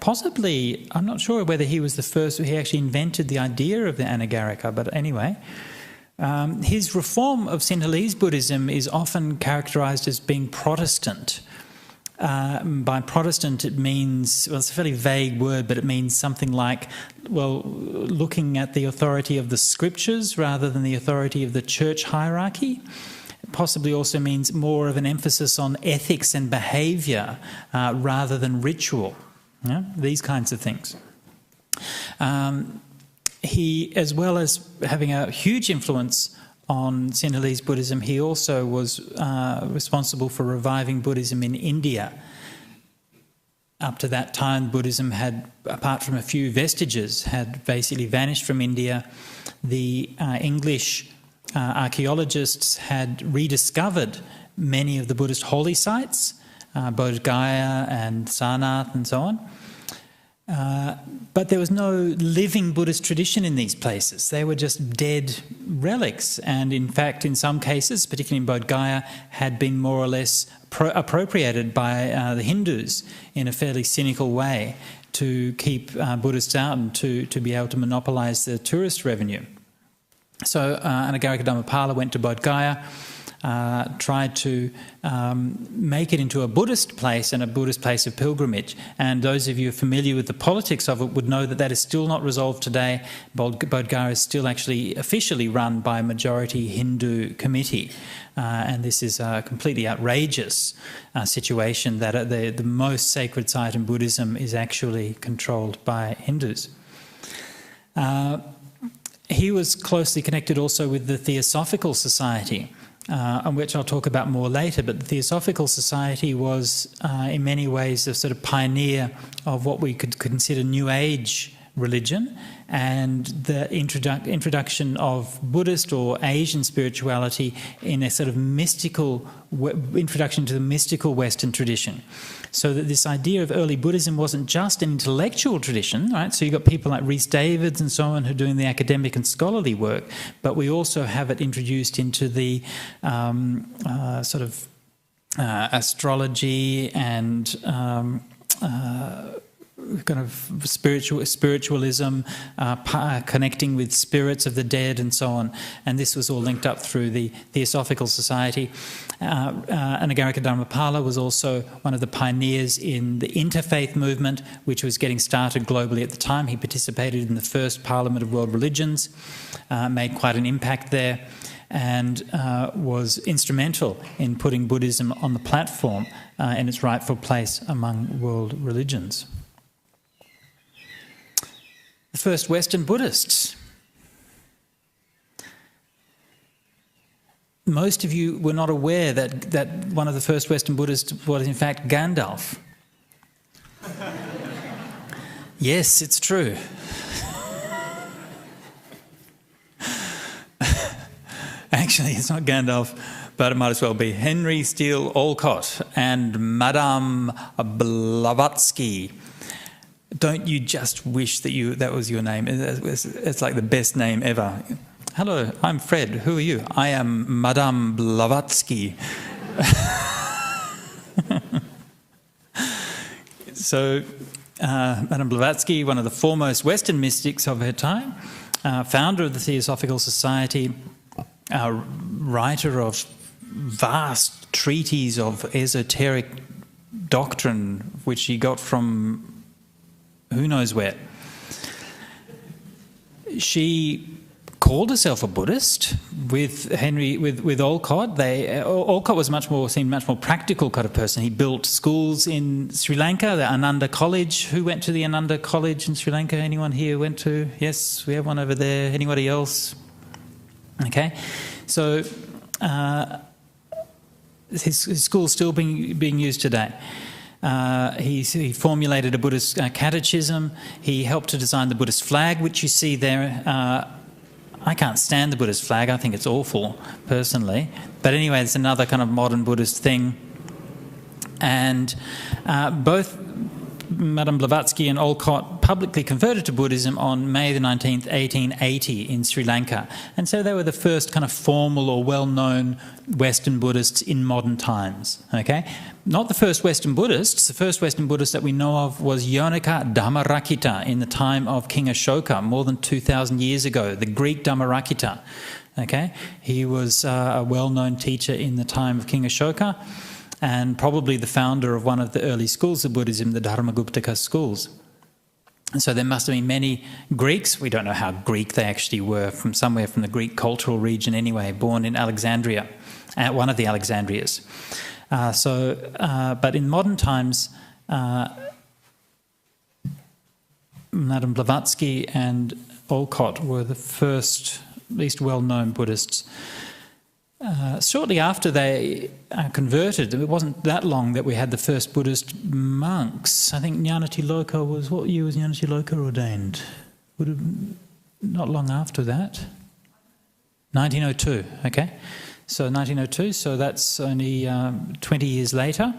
Possibly, I'm not sure whether he was the first, he actually invented the idea of the Anagarika, but anyway. His reform of Sinhalese Buddhism is often characterised as being Protestant. By Protestant it means, well, it's a fairly vague word, but it means something like, well, looking at the authority of the scriptures rather than the authority of the church hierarchy. It possibly also means more of an emphasis on ethics and behaviour rather than ritual. Yeah, these kinds of things. He, as well as having a huge influence on Sinhalese Buddhism, he also was responsible for reviving Buddhism in India. up to that time, Buddhism had, apart from a few vestiges, had basically vanished from India. The English archaeologists had rediscovered many of the Buddhist holy sites, Bodh Gaya and Sarnath and so on. But there was no living Buddhist tradition in these places. They were just dead relics, and in fact, in some cases, particularly in Bodh Gaya, had been more or less appropriated by the Hindus in a fairly cynical way to keep Buddhists out and to be able to monopolise the tourist revenue. So Anagarika Dhammapala went to Bodh Gaya, tried to make it into a Buddhist place and a Buddhist place of pilgrimage. And those of you familiar with the politics of it would know that that is still not resolved today. Bodh Gaya is still actually officially run by a majority Hindu committee. And this is a completely outrageous situation that the most sacred site in Buddhism is actually controlled by Hindus. He was closely connected also with the Theosophical Society, on which I'll talk about more later, but the Theosophical Society was in many ways a sort of pioneer of what we could consider New Age religion, and the introduction of Buddhist or Asian spirituality in a sort of mystical introduction to the mystical Western tradition. So that this idea of early Buddhism wasn't just an intellectual tradition, right? So you've got people like Rhys Davids and so on who are doing the academic and scholarly work, but we also have it introduced into the sort of astrology and kind of spiritualism, connecting with spirits of the dead and so on. And this was all linked up through the Theosophical Society. Anagarika Dhammapala was also one of the pioneers in the interfaith movement, which was getting started globally at the time. He participated in the first Parliament of World Religions, made quite an impact there, and was instrumental in putting Buddhism on the platform in its rightful place among world religions. The first Western Buddhists. Most of you were not aware that one of the first Western Buddhists was in fact Gandalf. Yes, it's true. Actually, it's not Gandalf, but it might as well be Henry Steele Olcott and Madame Blavatsky. Don't you just wish that was your name? It's like the best name ever. Hello, I'm Fred. Who are you? I am Madame Blavatsky. So, Madame Blavatsky, one of the foremost Western mystics of her time, founder of the Theosophical Society, writer of vast treatises of esoteric doctrine, which she got from who knows where. She called herself a Buddhist with Olcott. Olcott was seemed much more practical kind of person. He built schools in Sri Lanka, the Ananda College. Who went to the Ananda College in Sri Lanka? Anyone here went to? Yes, we have one over there. Anybody else? Okay, so his school's still being used today. He formulated a Buddhist catechism. He helped to design the Buddhist flag, which you see there. I can't stand the Buddhist flag. I think it's awful, personally. But anyway, it's another kind of modern Buddhist thing. And both Madame Blavatsky and Olcott publicly converted to Buddhism on May the 19th, 1880 in Sri Lanka. And so they were the first kind of formal or well-known Western Buddhists in modern times, okay? Not the first Western Buddhists. The first Western Buddhist that we know of was Yonika Dhammarakkhita in the time of King Ashoka, more than 2,000 years ago, the Greek Dhammarakkhita, okay? He was a well-known teacher in the time of King Ashoka, and probably the founder of one of the early schools of Buddhism, the Dharmaguptaka schools. And so there must have been many Greeks, we don't know how Greek they actually were, from somewhere from the Greek cultural region anyway, born in Alexandria, at one of the Alexandrias. But in modern times, Madame Blavatsky and Olcott were the first, least well-known Buddhists. shortly after they converted, it wasn't that long that we had the first Buddhist monks. I think Ñāṇatiloka was, what year was Ñāṇatiloka ordained? Would have not long after that. 1902, okay. So 1902, so that's only 20 years later.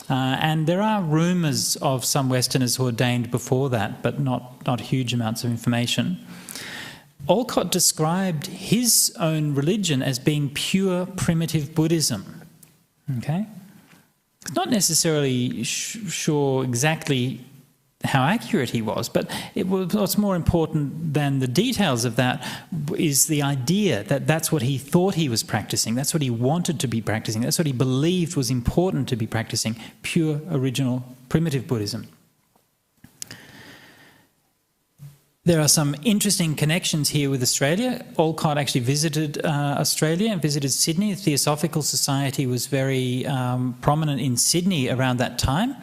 And there are rumours of some Westerners who ordained before that, but not huge amounts of information. Olcott described his own religion as being pure primitive Buddhism. Okay? It's not necessarily sure exactly how accurate he was, but what's more important than the details of that is the idea that that's what he thought he was practicing, that's what he wanted to be practicing, that's what he believed was important to be practicing, pure, original, primitive Buddhism. There are some interesting connections here with Australia. Olcott actually visited Australia and visited Sydney. The Theosophical Society was very prominent in Sydney around that time.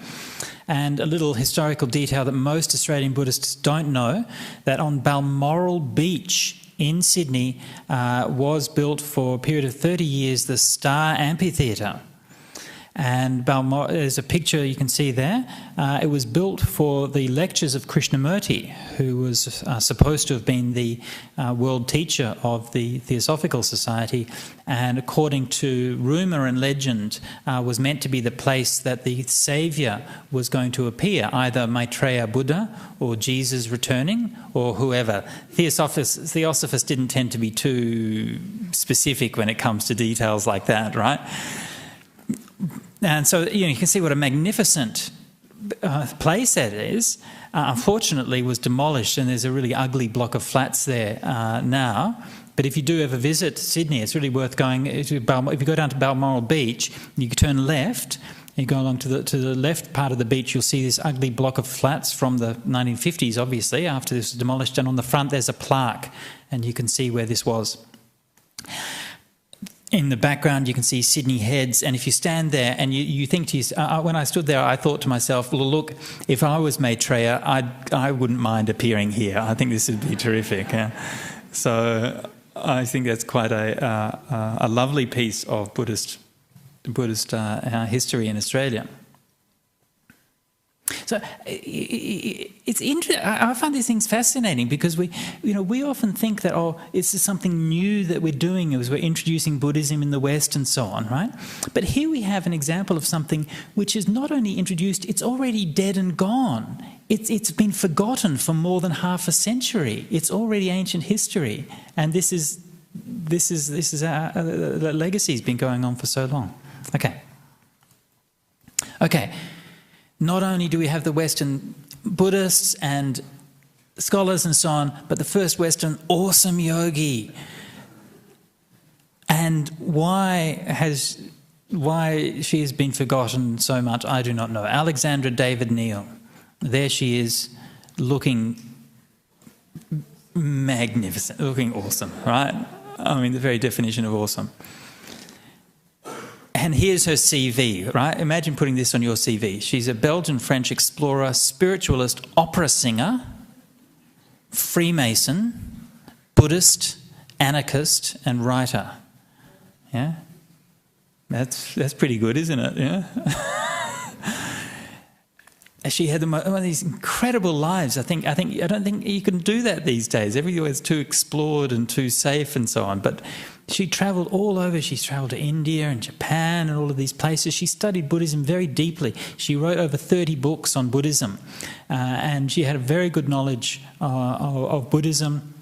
And a little historical detail that most Australian Buddhists don't know, that on Balmoral Beach in Sydney was built for a period of 30 years the Star Amphitheatre. And there's a picture you can see there. It was built for the lectures of Krishnamurti, who was supposed to have been the world teacher of the Theosophical Society, and according to rumour and legend, was meant to be the place that the Saviour was going to appear, either Maitreya Buddha or Jesus returning or whoever. Theosophists didn't tend to be too specific when it comes to details like that, right? And so, you can see what a magnificent place that is. Unfortunately, was demolished, and there's a really ugly block of flats there now. But if you do ever visit Sydney, it's really worth going. If you go down to Balmoral Beach, you can turn left. You go along to the left part of the beach, you'll see this ugly block of flats from the 1950s, obviously, after this was demolished. And on the front, there's a plaque, and you can see where this was. In the background, you can see Sydney Heads, and if you stand there and you think to yourself, when I stood there, I thought to myself, well, look, if I was Maitreya, I wouldn't mind appearing here. I think this would be terrific. Yeah? So I think that's quite a lovely piece of Buddhist history in Australia. So it's interesting. I find these things fascinating because we often think that, this is something new that we're doing as we're introducing Buddhism in the West and so on, right? But here we have an example of something which is not only introduced, it's already dead and gone. It's been forgotten for more than half a century. It's already ancient history, and this is the legacy's been going on for so long. Okay. Not only do we have the Western Buddhists and scholars and so on, but the first Western awesome yogi. And why she has been forgotten so much, I do not know. Alexandra David Neal. There she is, looking magnificent, looking awesome, right? I mean, the very definition of awesome. And here's her CV, right? Imagine putting this on your CV. She's a Belgian-French explorer, spiritualist, opera singer, Freemason, Buddhist, anarchist, and writer. Yeah? That's pretty good, isn't it? Yeah? She had one of these incredible lives. I don't think you can do that these days. Everywhere's too explored and too safe and so on. But she travelled all over. She's travelled to India and Japan and all of these places. She studied Buddhism very deeply. She wrote over 30 books on Buddhism. And she had a very good knowledge of Buddhism,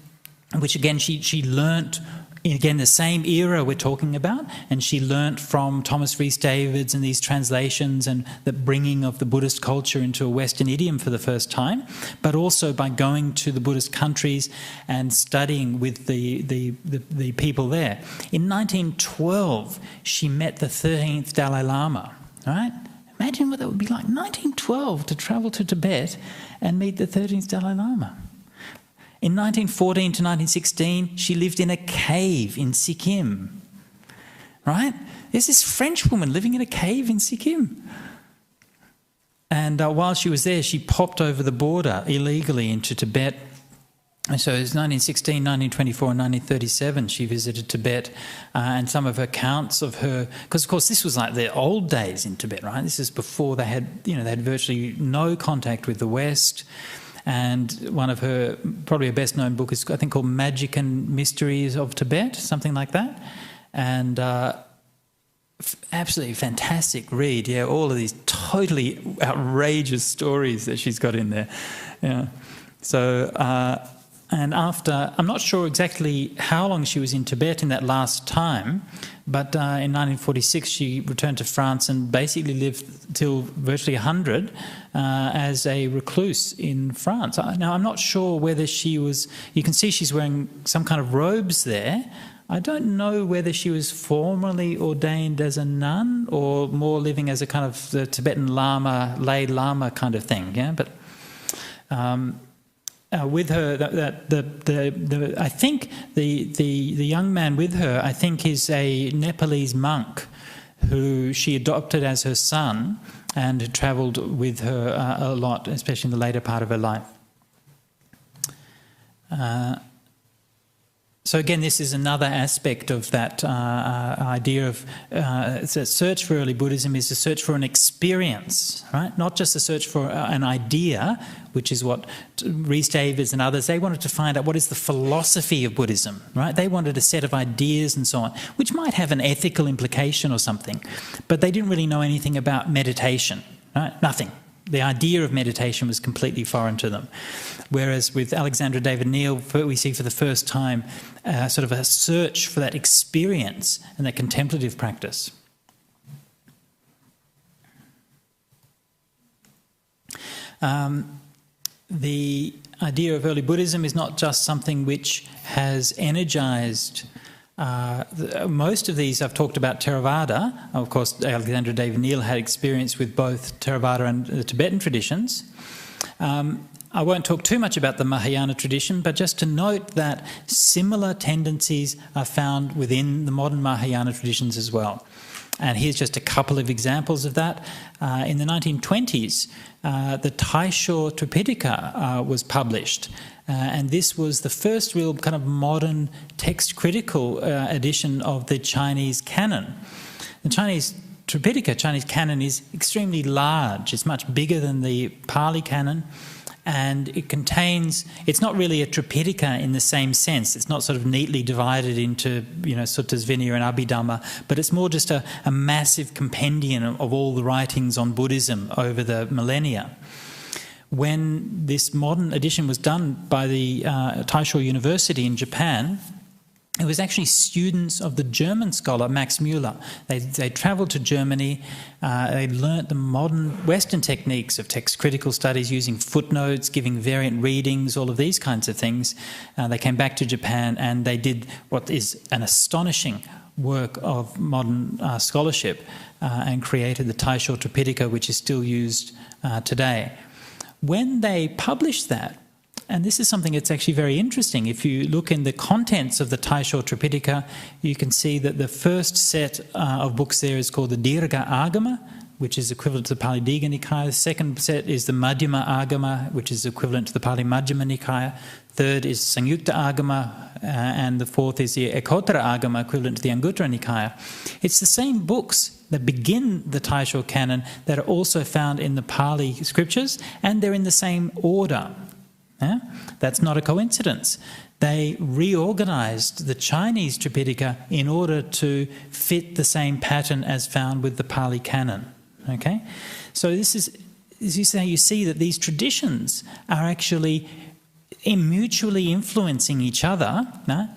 which again she learnt, again, the same era we're talking about, and she learnt from Thomas Rhys-Davids and these translations and the bringing of the Buddhist culture into a Western idiom for the first time, but also by going to the Buddhist countries and studying with the people there. In 1912, she met the 13th Dalai Lama, right? Imagine what that would be like, 1912, to travel to Tibet and meet the 13th Dalai Lama. In 1914 to 1916, she lived in a cave in Sikkim, right? There's this French woman living in a cave in Sikkim. And while she was there, she popped over the border illegally into Tibet So it was 1916, 1924 and 1937 she visited Tibet, and some of her accounts of her, because of course this was like the old days in Tibet, right? This is before they had virtually no contact with the West. And one of her, probably her best known book is I think called Magic and Mysteries of Tibet, something like that. And absolutely fantastic read, yeah, all of these totally outrageous stories that she's got in there. Yeah. So, and after, I'm not sure exactly how long she was in Tibet in that last time, but in 1946 she returned to France and basically lived till virtually 100 as a recluse in France. Now, I'm not sure whether she was, you can see she's wearing some kind of robes there. I don't know whether she was formally ordained as a nun or more living as a kind of the Tibetan Lama, lay Lama kind of thing, yeah, but... with her, I think the young man with her, I think, is a Nepalese monk who she adopted as her son and had travelled with her a lot, especially in the later part of her life. So again, this is another aspect of that idea of it's a search for early Buddhism is a search for an experience, right? Not just a search for an idea, which is what Rhys Davids and others, they wanted to find out what is the philosophy of Buddhism, right? They wanted a set of ideas and so on, which might have an ethical implication or something, but they didn't really know anything about meditation, right? Nothing. The idea of meditation was completely foreign to them. Whereas with Alexandra David Neal, we see for the first time sort of a search for that experience and that contemplative practice. The idea of early Buddhism is not just something which has energised most of these. I've talked about Theravada. Of course, Alexandra David Neal had experience with both Theravada and the Tibetan traditions. I won't talk too much about the Mahayana tradition, but just to note that similar tendencies are found within the modern Mahayana traditions as well. And here's just a couple of examples of that. In the 1920s, the Taisho Tripitaka was published. And this was the first real kind of modern text-critical edition of the Chinese canon. The Chinese Tripitaka, Chinese canon, is extremely large. It's much bigger than the Pali canon. And it contains, it's not really a Tripitaka in the same sense. It's not sort of neatly divided into, Suttas, Vinaya and Abhidhamma, but it's more just a massive compendium of all the writings on Buddhism over the millennia. When this modern edition was done by the Taisho University in Japan, it was actually students of the German scholar Max Müller. They travelled to Germany, they learnt the modern Western techniques of text-critical studies using footnotes, giving variant readings, all of these kinds of things. They came back to Japan and they did what is an astonishing work of modern scholarship and created the Taisho Tripitaka, which is still used today. When they published that, and this is something that's actually very interesting. If you look in the contents of the Taisho Tripitaka, you can see that the first set of books there is called the Dirgha Agama, which is equivalent to the Pali Digha Nikaya. The second set is the Madhyama Agama, which is equivalent to the Pali Madhyama Nikaya. Third is Samyukta Agama, and the fourth is the Ekottara Agama, equivalent to the Anguttara Nikaya. It's the same books that begin the Taisho canon that are also found in the Pali scriptures, and they're in the same order. Yeah? That's not a coincidence. They reorganized the Chinese Tripitaka in order to fit the same pattern as found with the Pali canon. Okay? So this is, as you say, you see that these traditions are actually mutually influencing each other,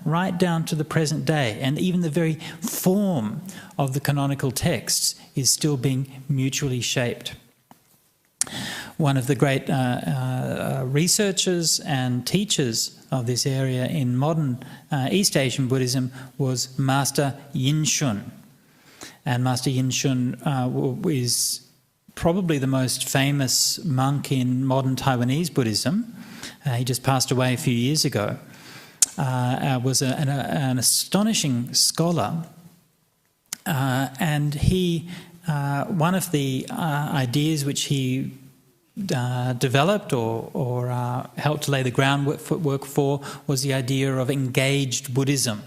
right down to the present day. And even the very form of the canonical texts is still being mutually shaped. One of the great researchers and teachers of this area in modern East Asian Buddhism was Master Yin Shun. And Master Yin Shun is probably the most famous monk in modern Taiwanese Buddhism. He just passed away a few years ago. Was an astonishing scholar. And he, one of the ideas which he developed or helped to lay the groundwork for was the idea of engaged Buddhism,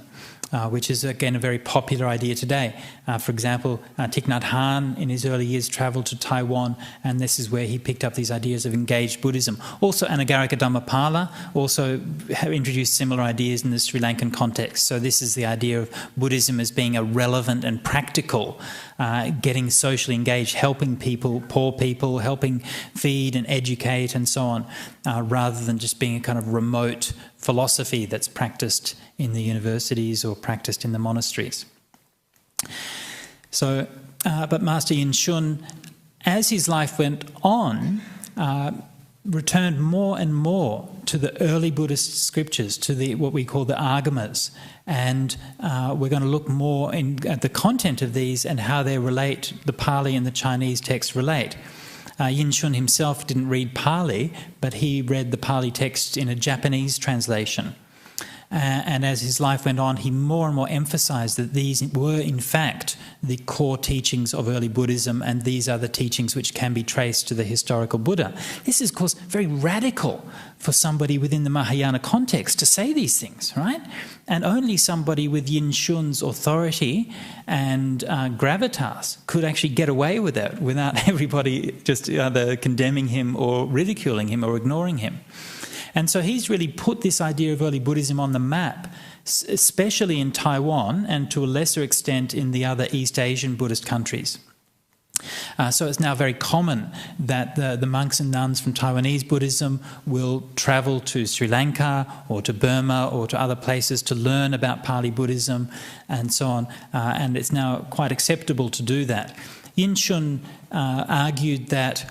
which is again a very popular idea today. For example, Thich Nhat Hanh in his early years travelled to Taiwan, and this is where he picked up these ideas of engaged Buddhism. Also Anagarika Dhammapala also have introduced similar ideas in the Sri Lankan context. So this is the idea of Buddhism as being a relevant and practical, getting socially engaged, helping people, poor people, helping feed and educate and so on, rather than just being a kind of remote philosophy that's practiced in the universities or practiced in the monasteries. So, but Master Yin Shun, as his life went on, returned more and more to the early Buddhist scriptures, to what we call the Agamas, and we're going to look more at the content of these and how they relate, the Pali and the Chinese texts relate. Yin Shun himself didn't read Pali, but he read the Pali text in a Japanese translation. And as his life went on, he more and more emphasised that these were in fact the core teachings of early Buddhism, and these are the teachings which can be traced to the historical Buddha. This is, of course, very radical for somebody within the Mahayana context to say these things, right? And only somebody with Yin Shun's authority and gravitas could actually get away with it without everybody just either condemning him or ridiculing him or ignoring him. And so he's really put this idea of early Buddhism on the map, especially in Taiwan and to a lesser extent in the other East Asian Buddhist countries. So it's now very common that the monks and nuns from Taiwanese Buddhism will travel to Sri Lanka or to Burma or to other places to learn about Pali Buddhism and so on. And it's now quite acceptable to do that. Yin Shun argued that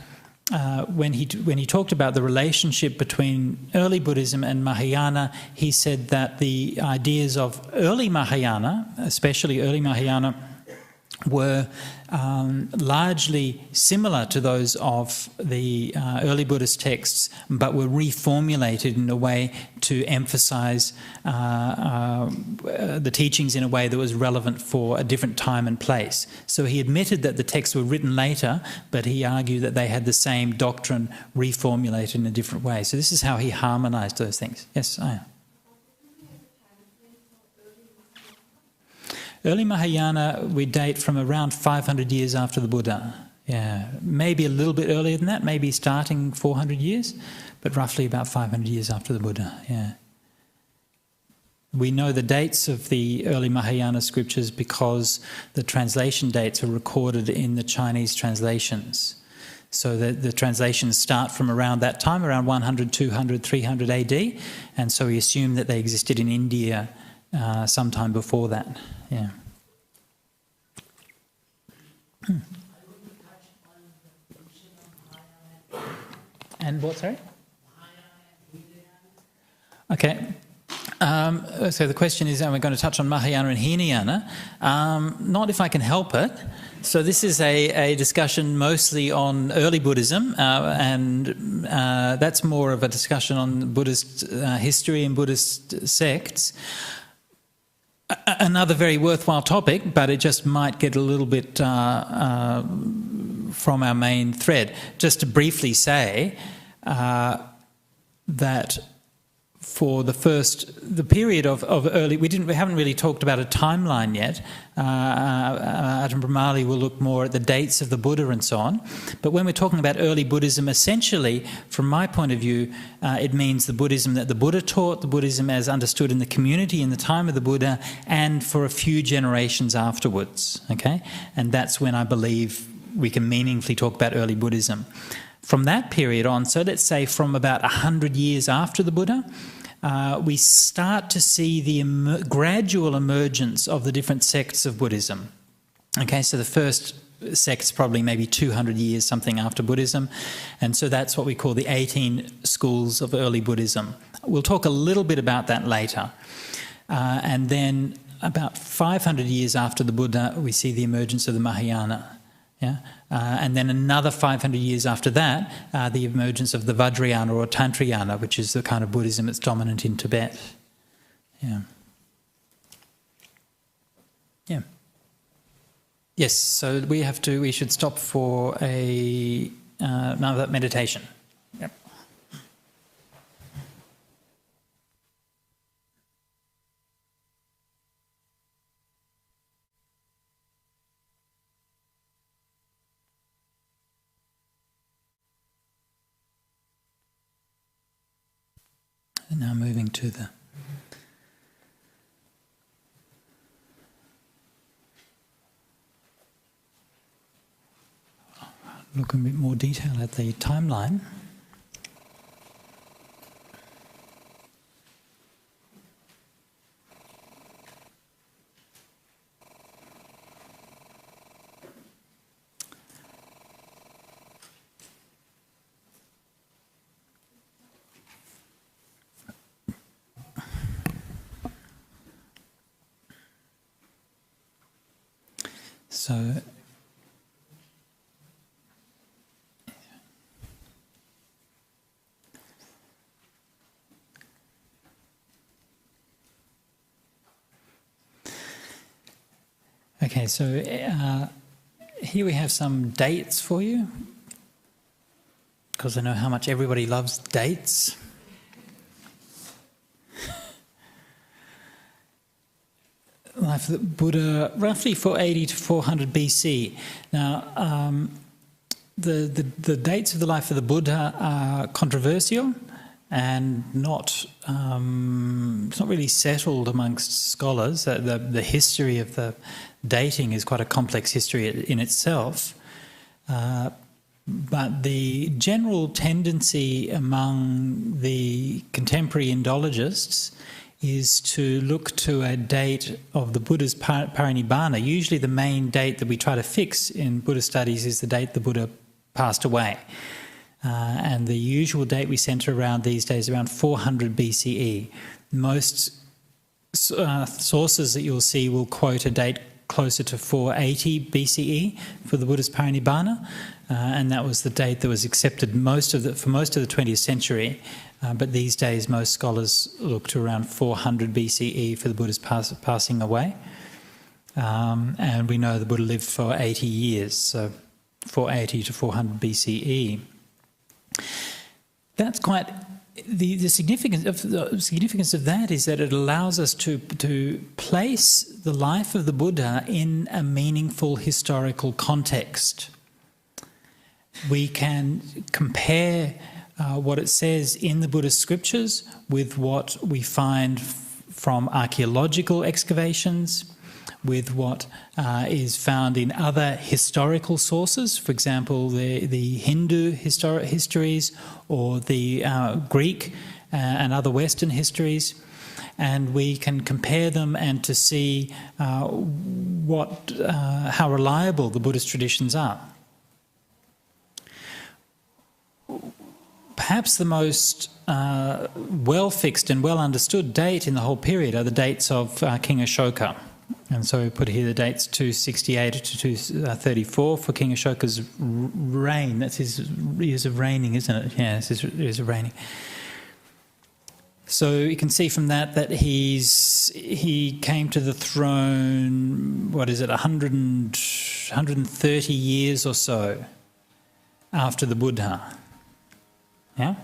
when he talked about the relationship between early Buddhism and Mahayana, he said that the ideas of early Mahayana, especially early Mahayana, were largely similar to those of the early Buddhist texts, but were reformulated in a way to emphasise the teachings in a way that was relevant for a different time and place. So he admitted that the texts were written later, but he argued that they had the same doctrine reformulated in a different way. So this is how he harmonised those things. Yes, I am. Early Mahayana, we date from around 500 years after the Buddha. Yeah, maybe a little bit earlier than that, maybe starting 400 years, but roughly about 500 years after the Buddha, yeah. We know the dates of the early Mahayana scriptures because the translation dates are recorded in the Chinese translations. So the translations start from around that time, around 100, 200, 300 AD, and so we assume that they existed in India sometime before that, yeah. And what, sorry? Okay. So the question is, am I going to touch on Mahayana and Hinayana? Not if I can help it. So this is a discussion mostly on early Buddhism, and that's more of a discussion on Buddhist history and Buddhist sects. Another very worthwhile topic, but it just might get a little bit from our main thread. Just to briefly say that for the period of early, we haven't really talked about a timeline yet. Ajahn Brahmali will look more at the dates of the Buddha and so on. But when we're talking about early Buddhism, essentially, from my point of view, it means the Buddhism that the Buddha taught, the Buddhism as understood in the community in the time of the Buddha, and for a few generations afterwards. Okay, and that's when I believe we can meaningfully talk about early Buddhism. From that period on, so let's say from about 100 years after the Buddha, we start to see the gradual emergence of the different sects of Buddhism. Okay, so the first sect's probably maybe 200 years, something after Buddhism, and so that's what we call the 18 schools of early Buddhism. We'll talk a little bit about that later. And then about 500 years after the Buddha, we see the emergence of the Mahayana. Yeah, and then another 500 years after that, the emergence of the Vajrayana or Tantrayana, which is the kind of Buddhism that's dominant in Tibet. Yeah. Yeah. Yes, so we should stop for another meditation. Yep. And now moving to the look in a bit more detail at the timeline. So okay, so here we have some dates for you, because I know how much everybody loves dates. Life of the Buddha, roughly 480 to 400 BC. Now, the dates of the life of the Buddha are controversial and not it's not really settled amongst scholars. The history of the dating is quite a complex history in itself. But the general tendency among the contemporary Indologists is to look to a date of the Buddha's parinibbana. Usually the main date that we try to fix in Buddhist studies is the date the Buddha passed away. And the usual date we centre around these days, around 400 BCE. Most sources that you'll see will quote a date closer to 480 BCE for the Buddha's parinibbana, and that was the date that was accepted for most of the 20th century. But these days, most scholars look to around 400 BCE for the Buddha's passing away. And we know the Buddha lived for 80 years, so 480 to 400 BCE. That's quite the significance of that is that it allows us to place the life of the Buddha in a meaningful historical context. We can compare what it says in the Buddhist scriptures with what we find from archaeological excavations, with what is found in other historical sources, for example, the Hindu histories or the Greek and other Western histories, and we can compare them and to see how reliable the Buddhist traditions are. Perhaps the most well-fixed and well-understood date in the whole period are the dates of King Ashoka. And so we put here the dates 268 to 234 for King Ashoka's reign. That's his years of reigning, isn't it? Yeah, it's his years of reigning. So you can see from that he came to the throne, 130 years or so after the Buddha. Yeah?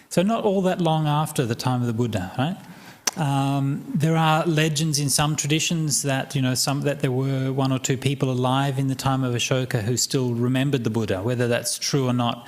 So not all that long after the time of the Buddha, right? There are legends in some traditions that that there were one or two people alive in the time of Ashoka who still remembered the Buddha, whether that's true or not.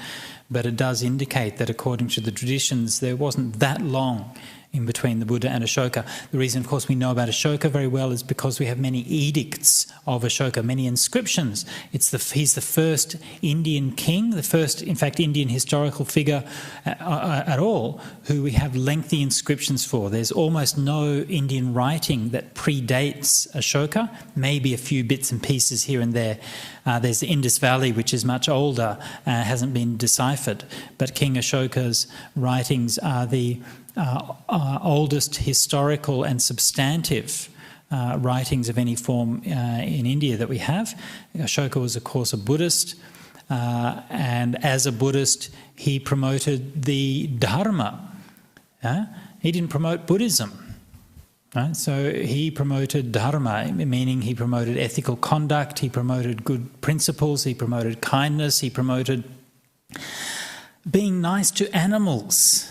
But it does indicate that according to the traditions, there wasn't that long in between the Buddha and Ashoka. The reason, of course, we know about Ashoka very well is because we have many edicts of Ashoka, many inscriptions. He's the first Indian king, the first, in fact, Indian historical figure at all, who we have lengthy inscriptions for. There's almost no Indian writing that predates Ashoka, maybe a few bits and pieces here and there. There's the Indus Valley, which is much older, hasn't been deciphered. But King Ashoka's writings are the oldest historical and substantive writings of any form in India that we have. Ashoka was, of course, a Buddhist, and as a Buddhist, he promoted the Dharma. He didn't promote Buddhism. Right? So he promoted Dharma, meaning he promoted ethical conduct, he promoted good principles, he promoted kindness, he promoted being nice to animals.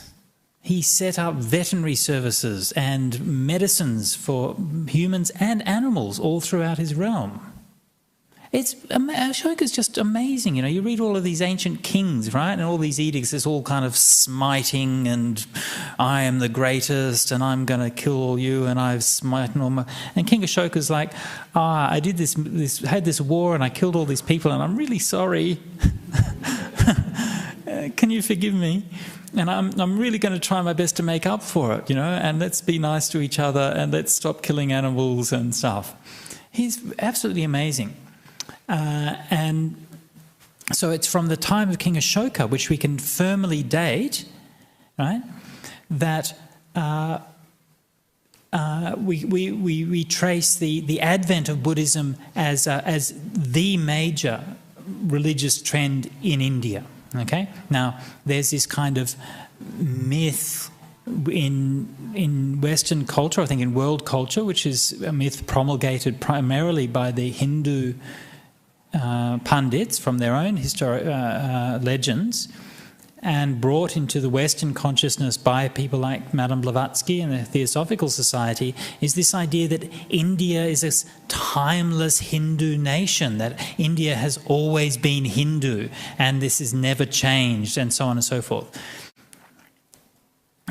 He set up veterinary services and medicines for humans and animals all throughout his realm. Ashoka's just amazing. You know, you read all of these ancient kings, right, and all these edicts. It's all kind of smiting, and I am the greatest, and I'm going to kill all you, and I've smitten all my. And King Ashoka's like, I did had this war, and I killed all these people, and I'm really sorry. Can you forgive me? And I'm really going to try my best to make up for it, you know, and let's be nice to each other and let's stop killing animals and stuff. He's absolutely amazing. And so it's from the time of King Ashoka, which we can firmly date, right, that we trace the advent of Buddhism as the major religious trend in India. Okay, now there's this kind of myth in Western culture, I think in world culture, which is a myth promulgated primarily by the Hindu pundits from their own legends, and brought into the Western consciousness by people like Madame Blavatsky and the Theosophical Society, is this idea that India is this timeless Hindu nation, that India has always been Hindu and this has never changed, and so on and so forth.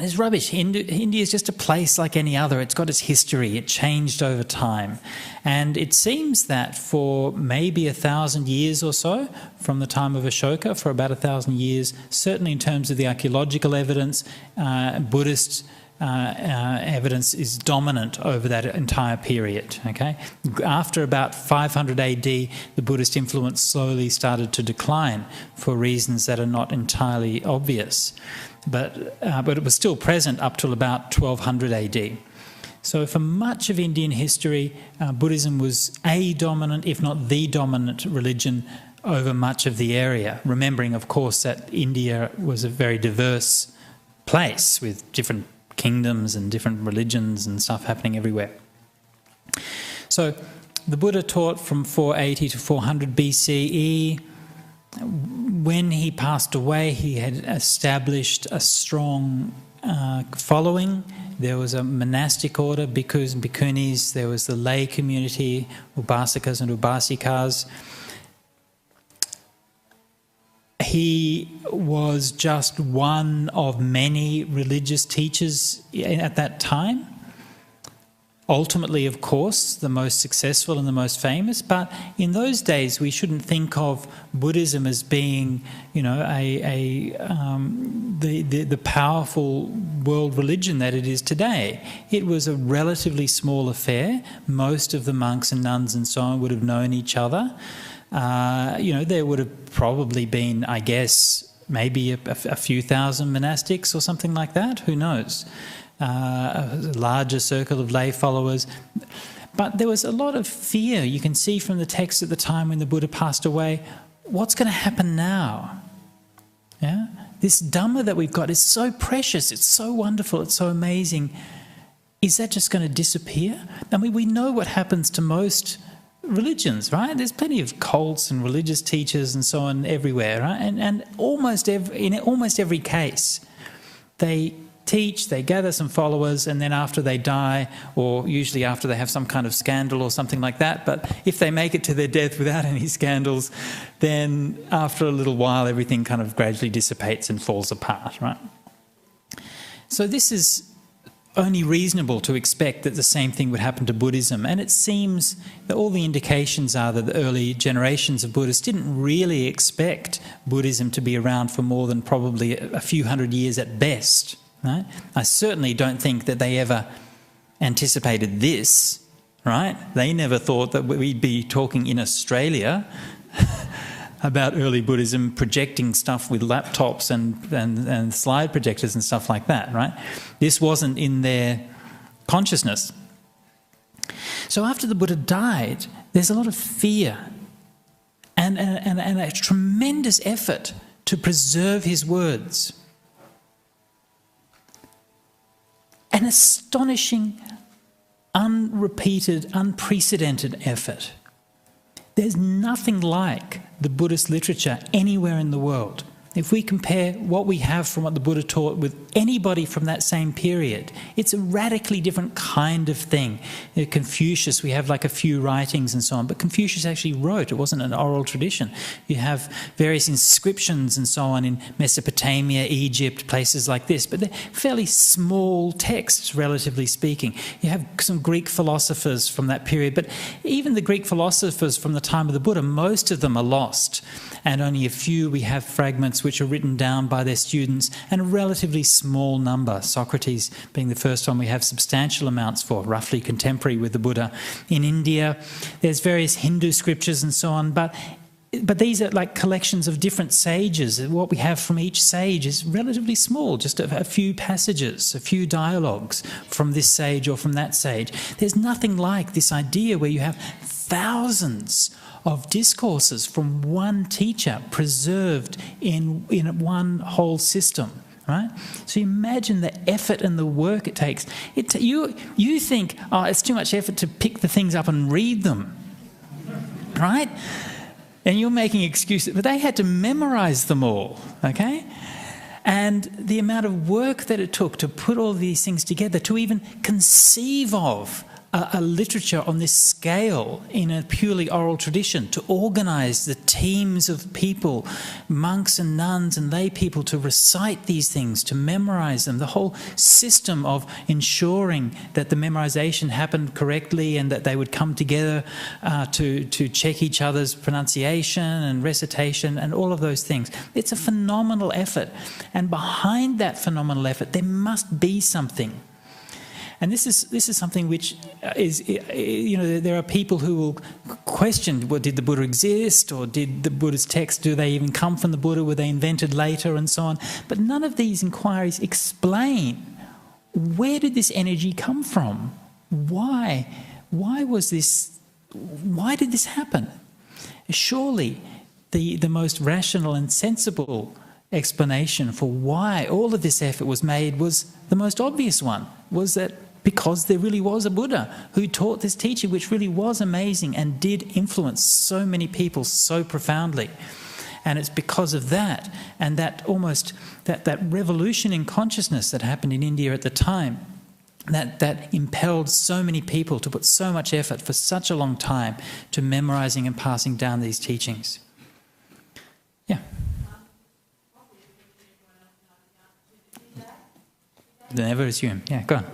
It's rubbish. India is just a place like any other. It's got its history. It changed over time. And it seems that for maybe 1,000 years or so, from the time of Ashoka, for about 1,000 years, certainly in terms of the archaeological evidence, Buddhist evidence is dominant over that entire period. Okay, after about 500 AD, the Buddhist influence slowly started to decline for reasons that are not entirely obvious. But it was still present up till about 1200 AD. So for much of Indian history, Buddhism was a dominant, if not the dominant religion over much of the area, remembering, of course, that India was a very diverse place with different kingdoms and different religions and stuff happening everywhere. So the Buddha taught from 480 to 400 BCE. When he passed away, he had established a strong following. There was a monastic order, bhikkhus and bhikkhunis. There was the lay community, ubasakas and ubasikas. He was just one of many religious teachers at that time. Ultimately, of course, the most successful and the most famous. But in those days, we shouldn't think of Buddhism as being, you know, the powerful world religion that it is today. It was a relatively small affair. Most of the monks and nuns and so on would have known each other. You know, there would have probably been, I guess, maybe a few thousand monastics or something like that. Who knows? A larger circle of lay followers. But there was a lot of fear. You can see from the text at the time when the Buddha passed away, what's going to happen now? Yeah? This Dhamma that we've got is so precious, it's so wonderful, it's so amazing. Is that just going to disappear? I mean, we know what happens to most religions, right? There's plenty of cults and religious teachers and so on everywhere, right? And in almost every case, they teach, they gather some followers, and then after they die, or usually after they have some kind of scandal or something like that, but if they make it to their death without any scandals, then after a little while everything kind of gradually dissipates and falls apart, right? So this is only reasonable to expect that the same thing would happen to Buddhism, and it seems that all the indications are that the early generations of Buddhists didn't really expect Buddhism to be around for more than probably a few hundred years at best. Right? I certainly don't think that they ever anticipated this, right? They never thought that we'd be talking in Australia about early Buddhism projecting stuff with laptops and slide projectors and stuff like that, right? This wasn't in their consciousness. So after the Buddha died, there's a lot of fear and a tremendous effort to preserve his words. An astonishing, unrepeated, unprecedented effort. There's nothing like the Buddhist literature anywhere in the world. if we compare what we have from what the Buddha taught with anybody from that same period, it's a radically different kind of thing. Confucius, we have like a few writings and so on, but Confucius actually wrote. It wasn't an oral tradition. You have various inscriptions and so on in Mesopotamia, Egypt, places like this, but they're fairly small texts, relatively speaking. You have some Greek philosophers from that period, but even the Greek philosophers from the time of the Buddha, most of them are lost, and only a few we have fragments which are written down by their students, and a relatively small number, Socrates being the first one we have substantial amounts for, roughly contemporary with the Buddha. In India, there's various Hindu scriptures and so on, but these are like collections of different sages. What we have from each sage is relatively small, just a few passages, a few dialogues from this sage or from that sage. There's nothing like this idea where you have thousands of discourses from one teacher preserved in one whole system, right? So imagine the effort and the work it takes. You think, oh, it's too much effort to pick the things up and read them, right? And you're making excuses, but they had to memorize them all, okay? And the amount of work that it took to put all these things together, to even conceive of a literature on this scale in a purely oral tradition, to organise the teams of people, monks and nuns and lay people, to recite these things, to memorise them, the whole system of ensuring that the memorisation happened correctly and that they would come together to check each other's pronunciation and recitation and all of those things. It's a phenomenal effort, and behind that phenomenal effort there must be something. And this is something which is, there are people who will question, well, did the Buddha exist, or did the Buddha's texts, do they even come from the Buddha, were they invented later, and so on. But none of these inquiries explain, where did this energy come from? Why did this happen? Surely the most rational and sensible explanation for why all of this effort was made was the most obvious one, was that because there really was a Buddha who taught this teaching, which really was amazing and did influence so many people so profoundly. And it's because of that, and that almost that revolution in consciousness that happened in India at the time, that impelled so many people to put so much effort for such a long time to memorizing and passing down these teachings. Yeah. Never assume. Yeah, go on.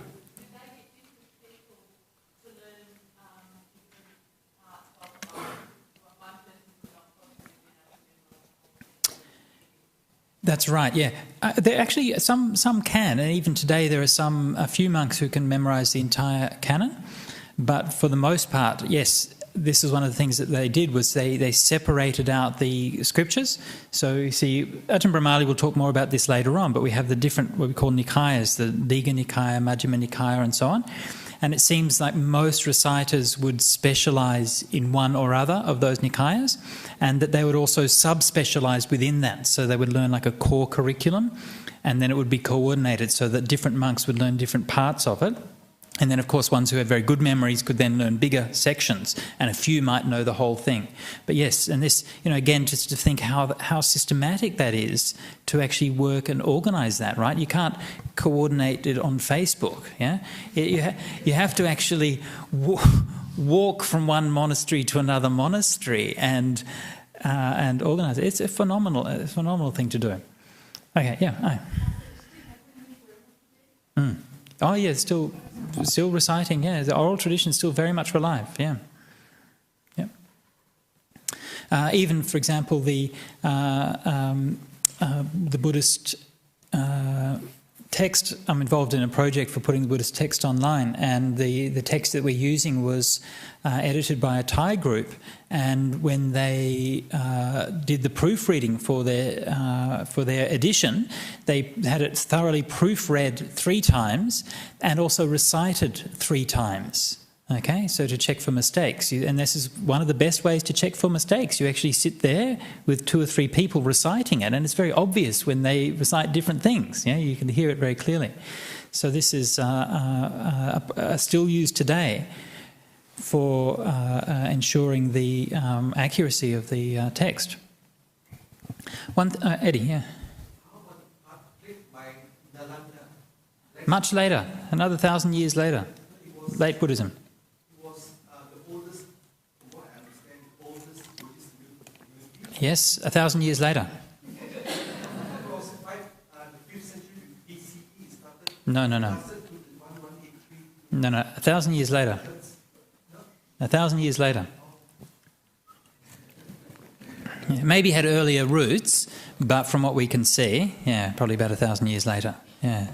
That's right, yeah. There actually, some can, and even today there are a few monks who can memorise the entire canon, but for the most part, yes, this is one of the things that they did, was they separated out the scriptures. So you see, Ajahn Brahmali will talk more about this later on, but we have the different, what we call nikayas, the Digha Nikaya, Majjhima Nikaya and so on. And it seems like most reciters would specialise in one or other of those nikayas, and that they would also sub-specialise within that. So they would learn like a core curriculum, and then it would be coordinated so that different monks would learn different parts of it. And then, of course, ones who had very good memories could then learn bigger sections, and a few might know the whole thing. But yes, and this, again, just to think how systematic that is to actually work and organise that, right? You can't coordinate it on Facebook, yeah? You have to actually walk from one monastery to another monastery and organise it. It's a phenomenal thing to do. Okay, yeah. Oh, yeah, still reciting, yeah. The oral tradition is still very much alive, yeah. Even, for example, the Buddhist text, I'm involved in a project for putting the Buddhist text online, and the text that we're using was edited by a Thai group, and when they did the proofreading for their edition, they had it thoroughly proofread 3 times and also recited 3 times. Okay, so to check for mistakes. And this is one of the best ways to check for mistakes. You actually sit there with 2 or 3 people reciting it, and it's very obvious when they recite different things. Yeah, you can hear it very clearly. So this is still used today for ensuring the accuracy of the text. Eddie, yeah. Much later, another 1,000 years later, late Buddhism. Yes, 1,000 years later. No. No, 1,000 years later. 1,000 years later. Yeah, maybe had earlier roots, but from what we can see, yeah, probably about 1,000 years later. Yeah.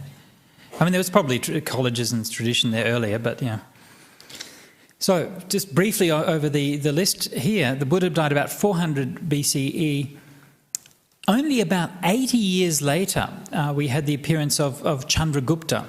I mean, there was probably colleges and tradition there earlier, but yeah. So, just briefly over the list here, the Buddha died about 400 BCE. Only about 80 years later, we had the appearance of Chandragupta.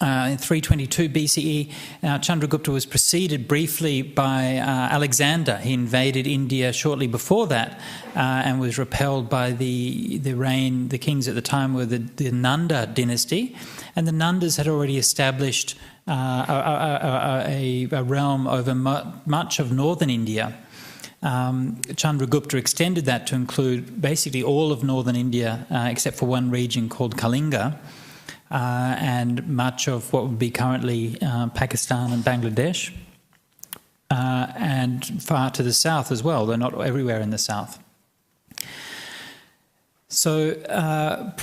In 322 BCE, Chandragupta was preceded briefly by Alexander. He invaded India shortly before that and was repelled by the kings at the time were the Nanda dynasty. And the Nandas had already established a realm over much of northern India. Chandragupta extended that to include basically all of northern India except for one region called Kalinga. And much of what would be currently Pakistan and Bangladesh, and far to the south as well, though not everywhere in the south. So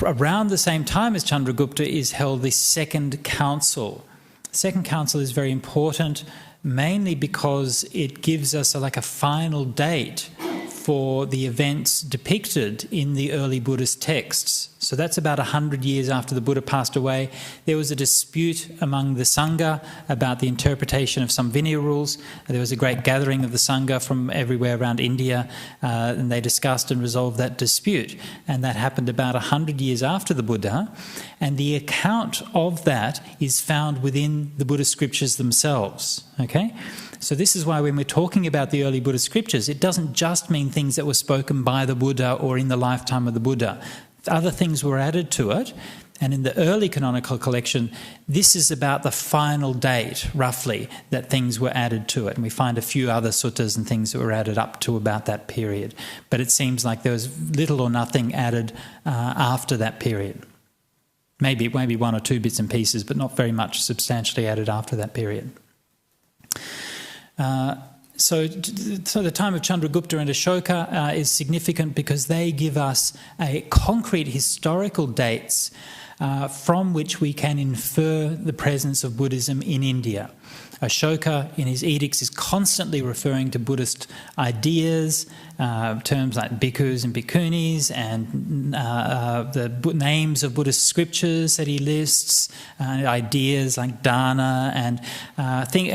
around the same time as Chandragupta is held the Second Council. The Second Council is very important, mainly because it gives us a final date for the events depicted in the early Buddhist texts. So that's about 100 years after the Buddha passed away. There was a dispute among the Sangha about the interpretation of some Vinaya rules. There was a great gathering of the Sangha from everywhere around India, and they discussed and resolved that dispute. And that happened about 100 years after the Buddha. And the account of that is found within the Buddhist scriptures themselves. Okay? So this is why when we're talking about the early Buddhist scriptures, it doesn't just mean things that were spoken by the Buddha or in the lifetime of the Buddha. Other things were added to it. And in the early canonical collection, this is about the final date, roughly, that things were added to it. And we find a few other suttas and things that were added up to about that period. But it seems like there was little or nothing added after that period. Maybe one or two bits and pieces, but not very much substantially added after that period. So the time of Chandragupta and Ashoka is significant because they give us a concrete historical dates from which we can infer the presence of Buddhism in India. Ashoka, in his edicts, is constantly referring to Buddhist ideas, terms like bhikkhus and bhikkhunis, and the names of Buddhist scriptures that he lists, ideas like dana, and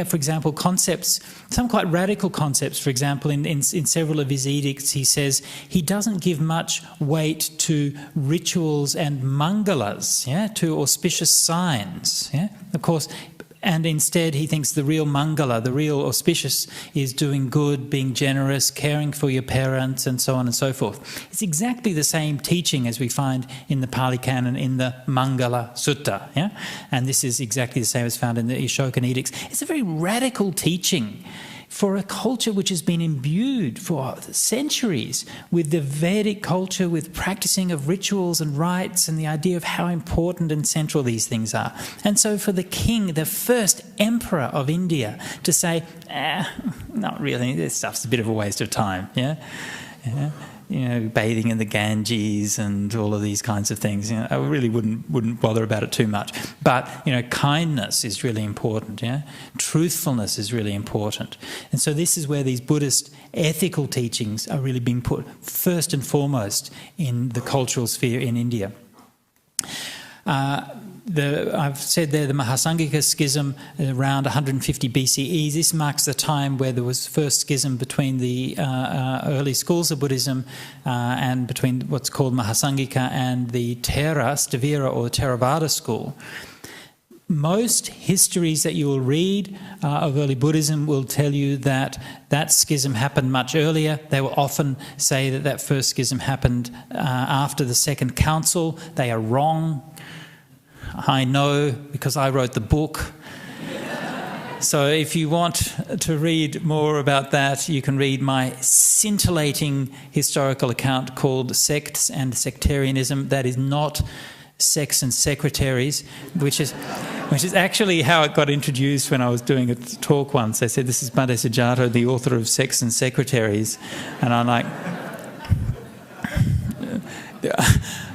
for example, concepts, some quite radical concepts. For example, in several of his edicts, he says he doesn't give much weight to rituals and mangalas, to auspicious signs. Of course. And instead he thinks the real mangala, the real auspicious, is doing good, being generous, caring for your parents, and so on and so forth. It's exactly the same teaching as we find in the Pali Canon in the Mangala Sutta. And this is exactly the same as found in the Ashokan edicts. It's a very radical teaching for a culture which has been imbued for centuries with the Vedic culture, with practicing of rituals and rites and the idea of how important and central these things are. And so for the king, the first emperor of India, to say, not really, this stuff's a bit of a waste of time, bathing in the Ganges and all of these kinds of things. I really wouldn't bother about it too much. But kindness is really important. Truthfulness is really important. And so this is where these Buddhist ethical teachings are really being put first and foremost in the cultural sphere in India. I've said there the Mahasangika schism around 150 BCE. This marks the time where there was first schism between the early schools of Buddhism and between what's called Mahasangika and the Stavira or Theravada school. Most histories that you will read of early Buddhism will tell you that that schism happened much earlier. They will often say that that first schism happened after the Second Council. They are wrong. I know because I wrote the book. So if you want to read more about that, you can read my scintillating historical account called Sects and Sectarianism. That is not Sex and Secretaries, which is actually how it got introduced when I was doing a talk once. They said, this is Bhante Sujato, the author of Sex and Secretaries. And I'm like,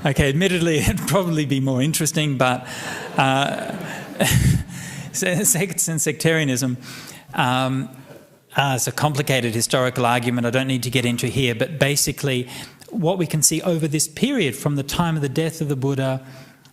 okay, admittedly, it'd probably be more interesting, but sects and sectarianism is a complicated historical argument I don't need to get into here, but basically what we can see over this period from the time of the death of the Buddha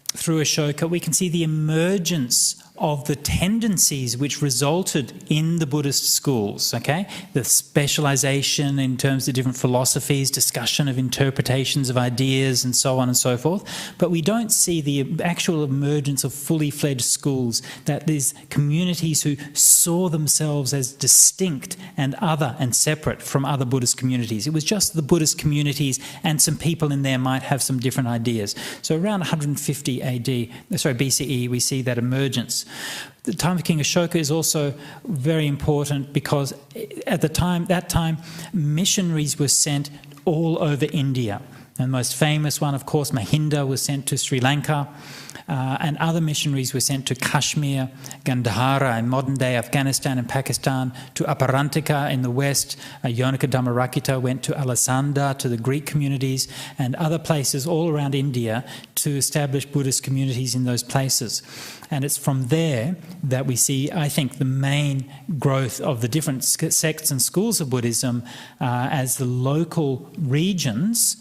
through Ashoka, we can see the emergence of the tendencies which resulted in the Buddhist schools, okay? The specialization in terms of different philosophies, discussion of interpretations of ideas and so on and so forth. But we don't see the actual emergence of fully fledged schools, that there's communities who saw themselves as distinct and other and separate from other Buddhist communities. It was just the Buddhist communities and some people in there might have some different ideas. So around 150 BCE, we see that emergence. The time of King Ashoka is also very important because at that time, missionaries were sent all over India. And the most famous one, of course, Mahinda was sent to Sri Lanka, and other missionaries were sent to Kashmir, Gandhara in modern-day Afghanistan and Pakistan, to Aparantika in the west. Yonika Dhammarakkhita went to Alessandra, to the Greek communities, and other places all around India to establish Buddhist communities in those places. And it's from there that we see, I think, the main growth of the different sects and schools of Buddhism as the local regions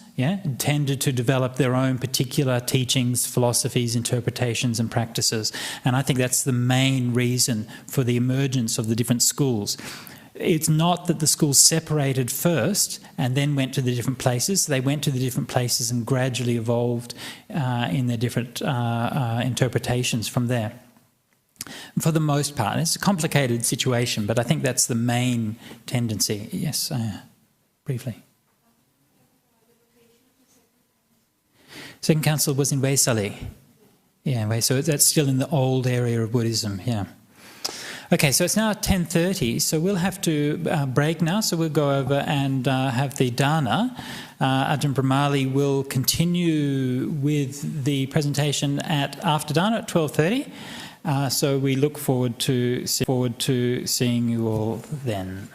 tended to develop their own particular teachings, philosophies, interpretations and practices. And I think that's the main reason for the emergence of the different schools. It's not that the schools separated first and then went to the different places. They went to the different places and gradually evolved in their different interpretations from there. For the most part, it's a complicated situation, but I think that's the main tendency. Yes, briefly. Second council was in Vaisali. Yeah, so that's still in the old area of Buddhism, yeah. Okay, so it's now 10:30, so we'll have to break now, so we'll go over and have the dana. Ajahn Brahmali will continue with the presentation after dana at 12:30, so we look forward to seeing you all then.